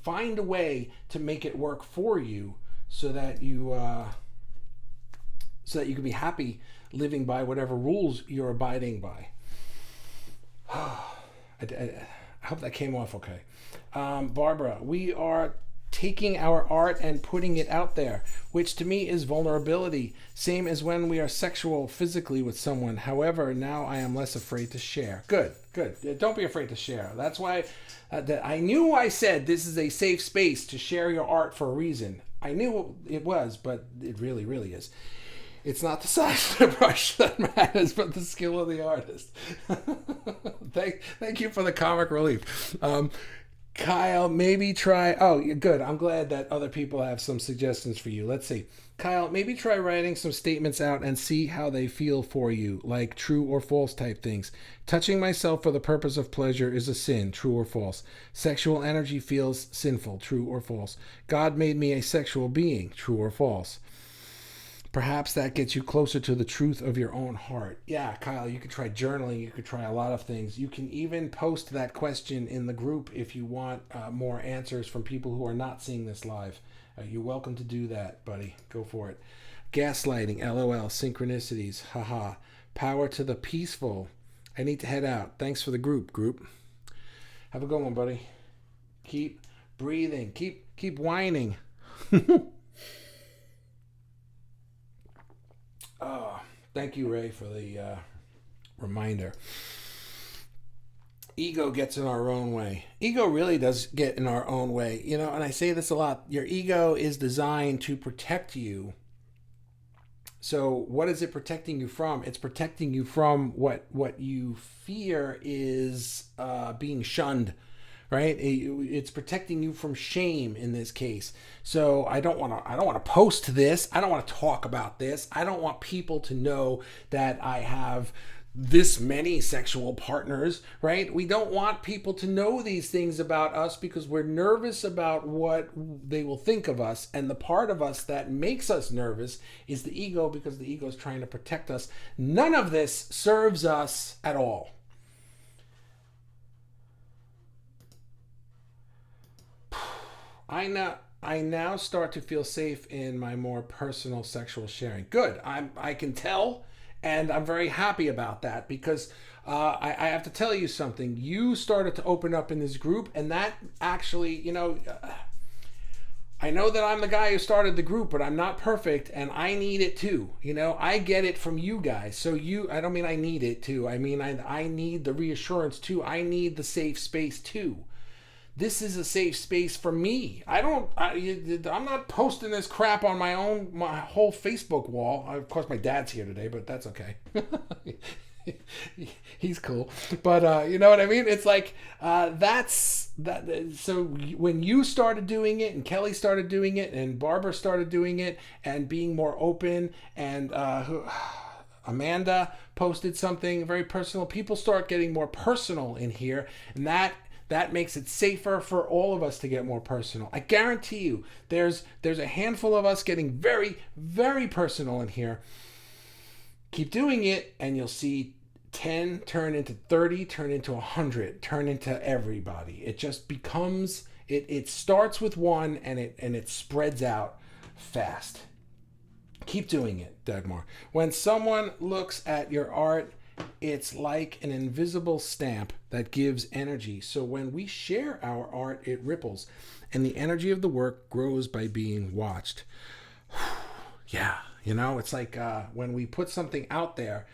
find a way to make it work for you so that you can be happy living by whatever rules you're abiding by. I hope that came off okay. Barbara, we are taking our art and putting it out there, which to me is vulnerability, same as when we are sexual physically with someone. However, now I am less afraid to share. Good. Don't be afraid to share. That's why I knew I said this is a safe space to share your art for a reason. I knew it was, but it really, really is. It's not the size of the brush that matters, but the skill of the artist. Thank you for the comic relief. Kyle, maybe try... Oh, good. I'm glad that other people have some suggestions for you. Let's see. Kyle, maybe try writing some statements out and see how they feel for you, like true or false type things. Touching myself for the purpose of pleasure is a sin, true or false. Sexual energy feels sinful, true or false. God made me a sexual being, true or false. Perhaps that gets you closer to the truth of your own heart. Yeah, Kyle, you could try journaling. You could try a lot of things. You can even post that question in the group if you want more answers from people who are not seeing this live. You're welcome to do that, buddy. Go for it. Gaslighting, LOL, synchronicities, haha. Power to the peaceful. I need to head out. Thanks for the group. Have a good one, buddy. Keep breathing. Keep whining. Oh, thank you, Ray, for the reminder. Ego gets in our own way. Ego really does get in our own way. You know, and I say this a lot. Your ego is designed to protect you. So what is it protecting you from? It's protecting you from what you fear is being shunned, right? It's protecting you from shame in this case. So I don't want to post this. I don't want to talk about this. I don't want people to know that I have this many sexual partners, right? We don't want people to know these things about us because we're nervous about what they will think of us. And the part of us that makes us nervous is the ego, because the ego is trying to protect us. None of this serves us at all. I now start to feel safe in my more personal sexual sharing. Good. I can tell. And I'm very happy about that because I have to tell you something. You started to open up in this group, and that actually, I know that I'm the guy who started the group, but I'm not perfect, and I need it too. I get it from you guys. So I don't mean I need it too. I mean, I need the reassurance too. I need the safe space too. This is a safe space for me. I'm not posting this crap on my whole Facebook wall. Of course, my dad's here today, but that's okay. He's cool. But you know what I mean? It's like that's that. So when you started doing it, and Kelly started doing it, and Barbara started doing it, and being more open, and Amanda posted something very personal. People start getting more personal in here, and that makes it safer for all of us to get more personal. I guarantee you, there's a handful of us getting very, very personal in here. Keep doing it, and you'll see 10 turn into 30, turn into 100, turn into everybody. It just becomes, it starts with one, and it spreads out fast. Keep doing it, Dagmar. When someone looks at your art, it's like an invisible stamp that gives energy. So when we share our art, it ripples, and the energy of the work grows by being watched. Yeah, it's like when we put something out there.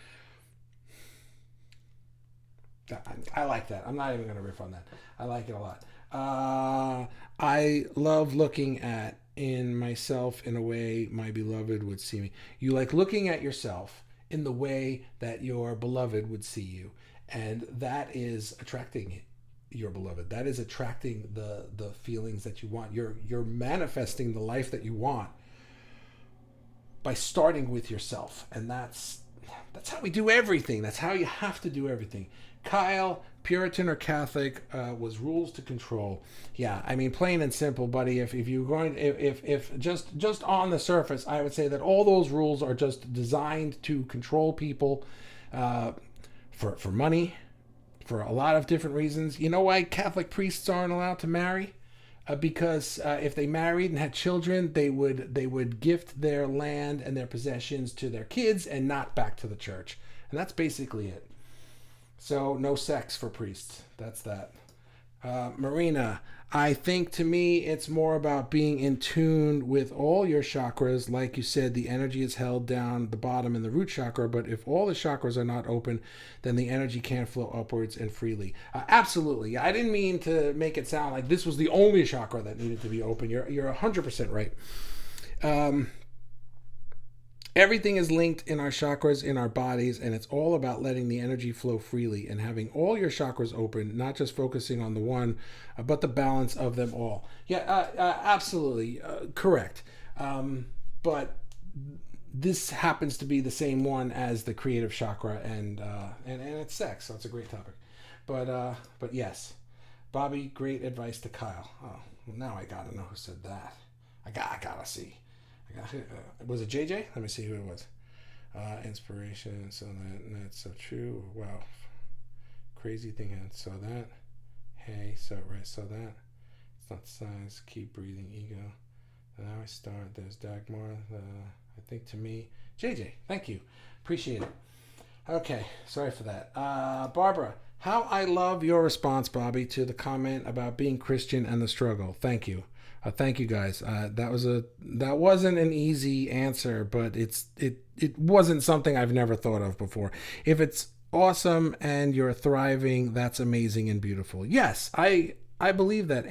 I like that. I'm not even going to riff on that. I like it a lot. I love looking at in myself in a way my beloved would see me. You like looking at yourself in the way that your beloved would see you. And that is attracting your beloved. That is attracting the feelings that you want. You're manifesting the life that you want by starting with yourself. And that's how we do everything. That's how you have to do everything. Kyle, Puritan or Catholic, was rules to control. Yeah, I mean, plain and simple, buddy. If you're going, if just on the surface, I would say that all those rules are just designed to control people, for money, for a lot of different reasons. You know why Catholic priests aren't allowed to marry? Because if they married and had children, they would gift their land and their possessions to their kids and not back to the church. And that's basically it. So no sex for priests. That's that. Marina, I think to me it's more about being in tune with all your chakras. Like you said, the energy is held down the bottom in the root chakra, but if all the chakras are not open, then the energy can't flow upwards and freely. Absolutely. I didn't mean to make it sound like this was the only chakra that needed to be open. You're 100% right. Everything is linked in our chakras, in our bodies, and it's all about letting the energy flow freely and having all your chakras open, not just focusing on the one, but the balance of them all. Yeah, absolutely correct. But this happens to be the same one as the creative chakra, and it's sex, so it's a great topic. But yes, Bobby, great advice to Kyle. Oh, well, now I gotta know who said that. I gotta see. Was it JJ? Let me see who it was. Inspiration. So that's so true. Wow. Crazy thing. So that. Hey. So right. So that. It's not science. Keep breathing. Ego. And now I start. There's Dagmar. I think to me. JJ. Thank you. Appreciate it. Okay. Sorry for that. Barbara. How I love your response, Bobby, to the comment about being Christian and the struggle. Thank you. Thank you guys. That wasn't an easy answer, but it wasn't something I've never thought of before. If it's awesome and you're thriving, that's amazing and beautiful. Yes, I believe that.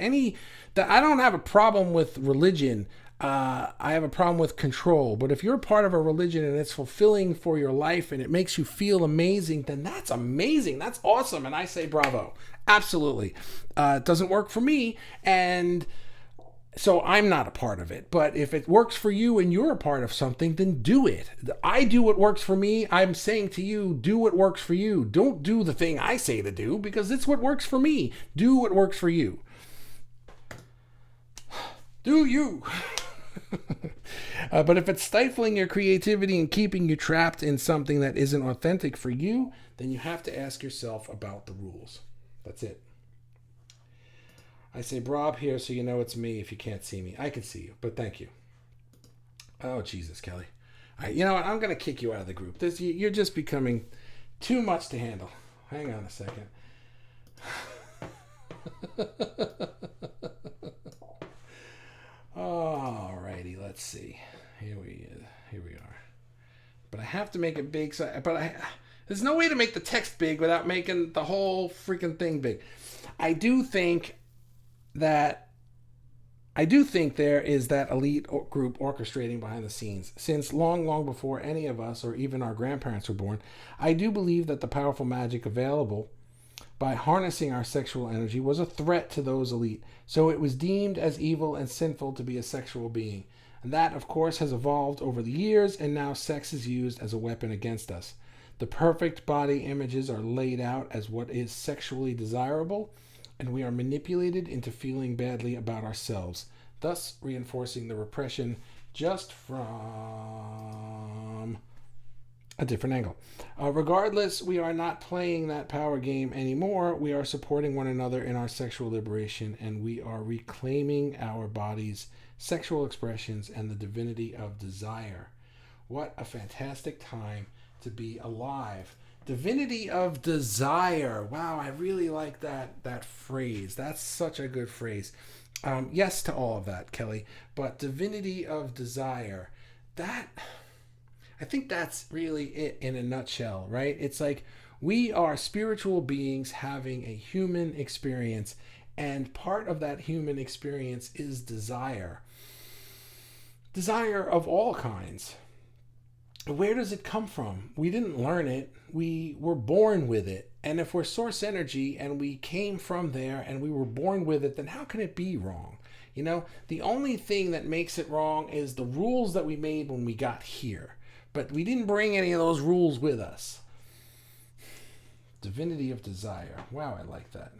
That I don't have a problem with religion. I have a problem with control. But if you're part of a religion and it's fulfilling for your life and it makes you feel amazing, then that's amazing. That's awesome. And I say bravo. Absolutely. It doesn't work for me. And so I'm not a part of it. But if it works for you and you're a part of something, then do it. I do what works for me. I'm saying to you, do what works for you. Don't do the thing I say to do because it's what works for me. Do what works for you. Do you. But if it's stifling your creativity and keeping you trapped in something that isn't authentic for you, then you have to ask yourself about the rules. That's it. I say Brob here so you know it's me if you can't see me. I can see you, but thank you. Oh, Jesus, Kelly. You know what? I'm going to kick you out of the group. You're just becoming too much to handle. Hang on a second. Alrighty, let's see. Here we are. But I have to make it big. There's no way to make the text big without making the whole freaking thing big. I do think there is that elite group orchestrating behind the scenes. Since long before any of us or even our grandparents were born, I do believe that the powerful magic available by harnessing our sexual energy was a threat to those elite. So it was deemed as evil and sinful to be a sexual being. And that, of course, has evolved over the years, and now sex is used as a weapon against us. The perfect body images are laid out as what is sexually desirable, and we are manipulated into feeling badly about ourselves, thus reinforcing the repression just from a different angle. Regardless, we are not playing that power game anymore. We are supporting one another in our sexual liberation, and we are reclaiming our bodies, sexual expressions, and the divinity of desire. What a fantastic time to be alive. Divinity of desire. Wow, I really like that phrase. That's such a good phrase. Yes to all of that, Kelly. But divinity of desire, I think that's really it in a nutshell, right? It's like we are spiritual beings having a human experience, and part of that human experience is desire. Desire of all kinds. Where does it come from? We didn't learn it. We were born with it. And if we're source energy and we came from there and we were born with it, then how can it be wrong? You know, the only thing that makes it wrong is the rules that we made when we got here. But we didn't bring any of those rules with us. Divinity of desire. Wow, I like that.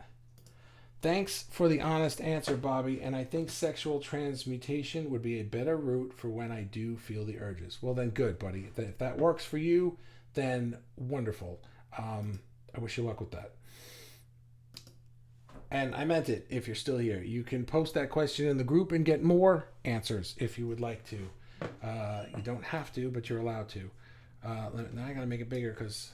Thanks for the honest answer, Bobby, and I think sexual transmutation would be a better route for when I do feel the urges. Well, then good, buddy. If that works for you, then wonderful. I wish you luck with that. And I meant it, if you're still here. You can post that question in the group and get more answers if you would like to. You don't have to, but you're allowed to. Now I gotta make it bigger because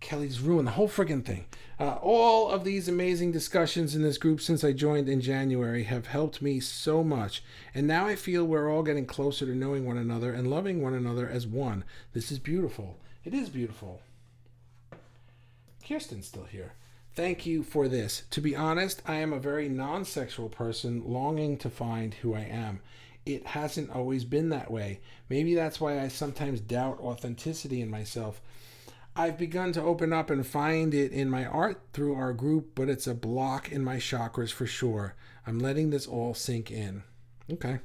Kelly's ruined the whole friggin' thing. All of these amazing discussions in this group since I joined in January have helped me so much. And now I feel we're all getting closer to knowing one another and loving one another as one. This is beautiful. It is beautiful. Kirsten's still here. Thank you for this. To be honest, I am a very non-sexual person longing to find who I am. It hasn't always been that way. Maybe that's why I sometimes doubt authenticity in myself. I've begun to open up and find it in my art through our group, but it's a block in my chakras for sure. I'm letting this all sink in. Okay.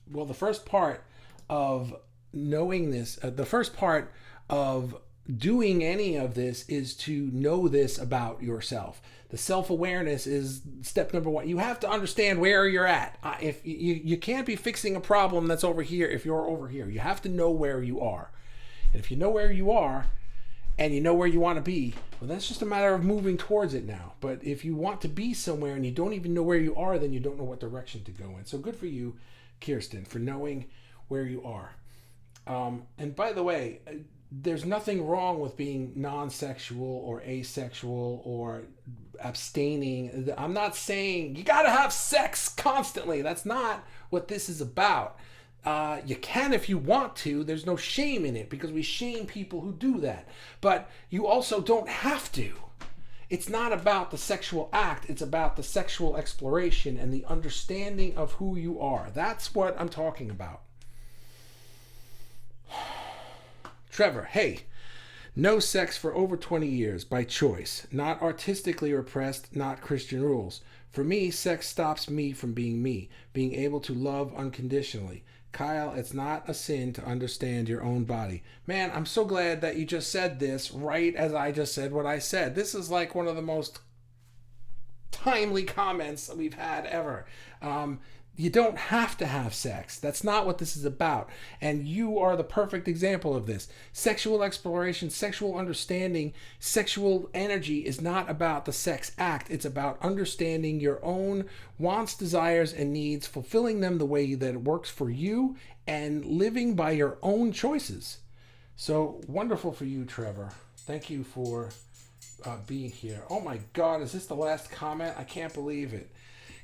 Well, the first part of knowing this, the first part of doing any of this is to know this about yourself. The self-awareness is step number one. You have to understand where you're at. If you can't be fixing a problem that's over here if you're over here. You have to know where you are. And if you know where you are and you know where you want to be, well, that's just a matter of moving towards it now. But if you want to be somewhere and you don't even know where you are, then you don't know what direction to go in. So good for you, Kirsten, for knowing where you are. And by the way, there's nothing wrong with being non-sexual or asexual or abstaining. I'm not saying you got to have sex constantly. That's not what this is about. You can if you want to. There's no shame in it because we shame people who do that. But you also don't have to. It's not about the sexual act. It's about the sexual exploration and the understanding of who you are. That's what I'm talking about. Trevor, hey, no sex for over 20 years by choice, not artistically repressed, not Christian rules. For me, sex stops me from being me, being able to love unconditionally. Kyle, it's not a sin to understand your own body. Man, I'm so glad that you just said this right as I just said what I said. This is like one of the most timely comments that we've had ever. You don't have to have sex. That's not what this is about. And you are the perfect example of this. Sexual exploration, sexual understanding, sexual energy is not about the sex act. It's about understanding your own wants, desires, and needs, fulfilling them the way that it works for you, and living by your own choices. So wonderful for you, Trevor. Thank you for being here. Oh my God, is this the last comment? I can't believe it.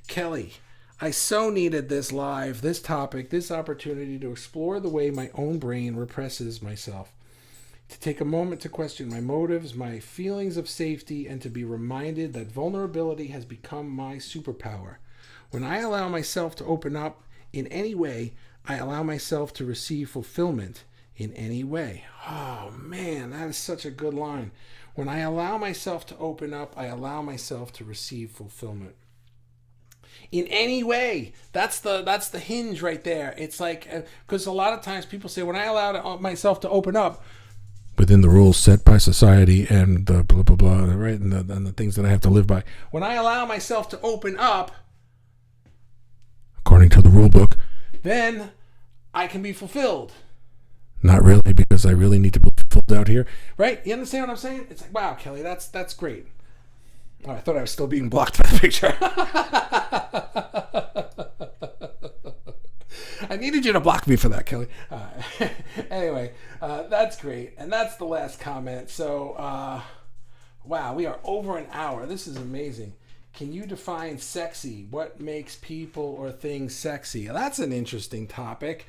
Kelly, I so needed this live, this topic, this opportunity to explore the way my own brain represses myself, to take a moment to question my motives, my feelings of safety, and to be reminded that vulnerability has become my superpower. When I allow myself to open up in any way, I allow myself to receive fulfillment in any way. Oh man, that is such a good line. When I allow myself to open up, I allow myself to receive fulfillment. In any way, that's the hinge right there. It's like, because a lot of times people say, when I allow myself to open up within the rules set by society and the blah blah blah, right, and the things that I have to live by. When I allow myself to open up, according to the rule book, then I can be fulfilled. Not really, because I really need to be fulfilled out here, right? You understand what I'm saying? It's like, wow, Kelly, that's great. Oh, I thought I was still being blocked by the picture. I needed you to block me for that, Kelly. Anyway, that's great. And that's the last comment. So, wow, we are over an hour. This is amazing. Can you define sexy? What makes people or things sexy? That's an interesting topic.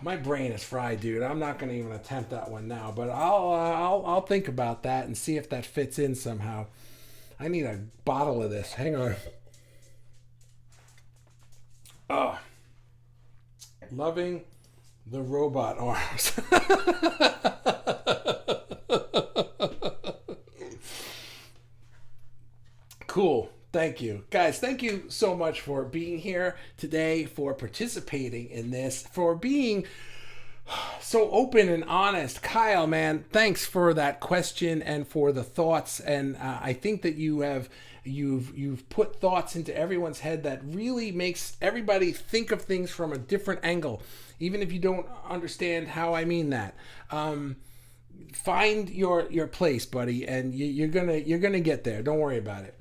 My brain is fried, dude. I'm not going to even attempt that one now, but I'll think about that and see if that fits in somehow. I need a bottle of this. Hang on. Oh. Loving the robot arms. Cool. Thank you. Guys, thank you so much for being here today, for participating in this, for being so open and honest. Kyle, man, thanks for that question and for the thoughts. And I think that you've put thoughts into everyone's head that really makes everybody think of things from a different angle, even if you don't understand how I mean that. Find your place, buddy, and you're gonna get there. Don't worry about it.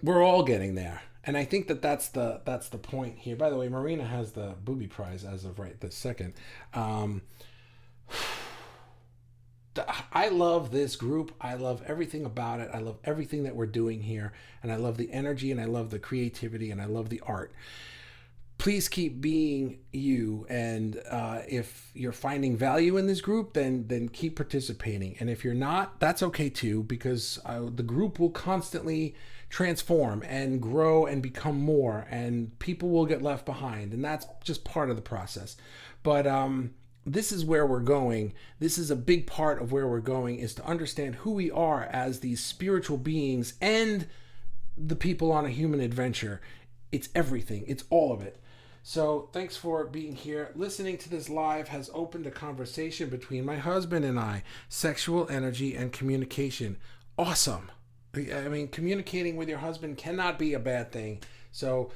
We're all getting there. And I think that's the point here. By the way, Marina has the booby prize as of right this second. I love this group. I love everything about it. I love everything that we're doing here. And I love the energy, and I love the creativity, and I love the art. Please keep being you. And if you're finding value in this group, then keep participating. And if you're not, that's okay too, because the group will constantly transform and grow and become more, and people will get left behind, and that's just part of the process. But this is where we're going. This is a big part of where we're going, is to understand who we are as these spiritual beings and the people on a human adventure. It's everything. It's all of it. So thanks for being here. Listening to this live has opened a conversation between my husband and I. Sexual energy and communication. Awesome. I mean, communicating with your husband cannot be a bad thing. So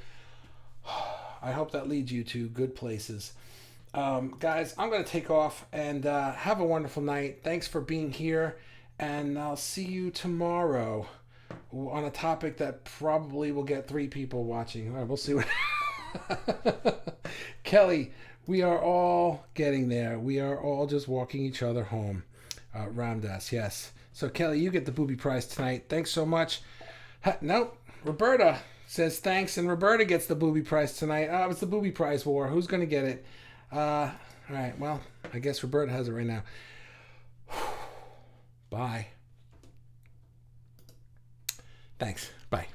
I hope that leads you to good places. Guys, I'm going to take off and have a wonderful night. Thanks for being here. And I'll see you tomorrow on a topic that probably will get 3 people watching. All right, we'll see what. Kelly, we are all getting there. We are all just walking each other home. Ramdas, yes. So Kelly, you get the booby prize tonight. Thanks so much. Nope. Roberta says thanks, and Roberta gets the booby prize tonight. It's the booby prize war. Who's going to get it? All right. Well, I guess Roberta has it right now. Bye. Thanks. Bye.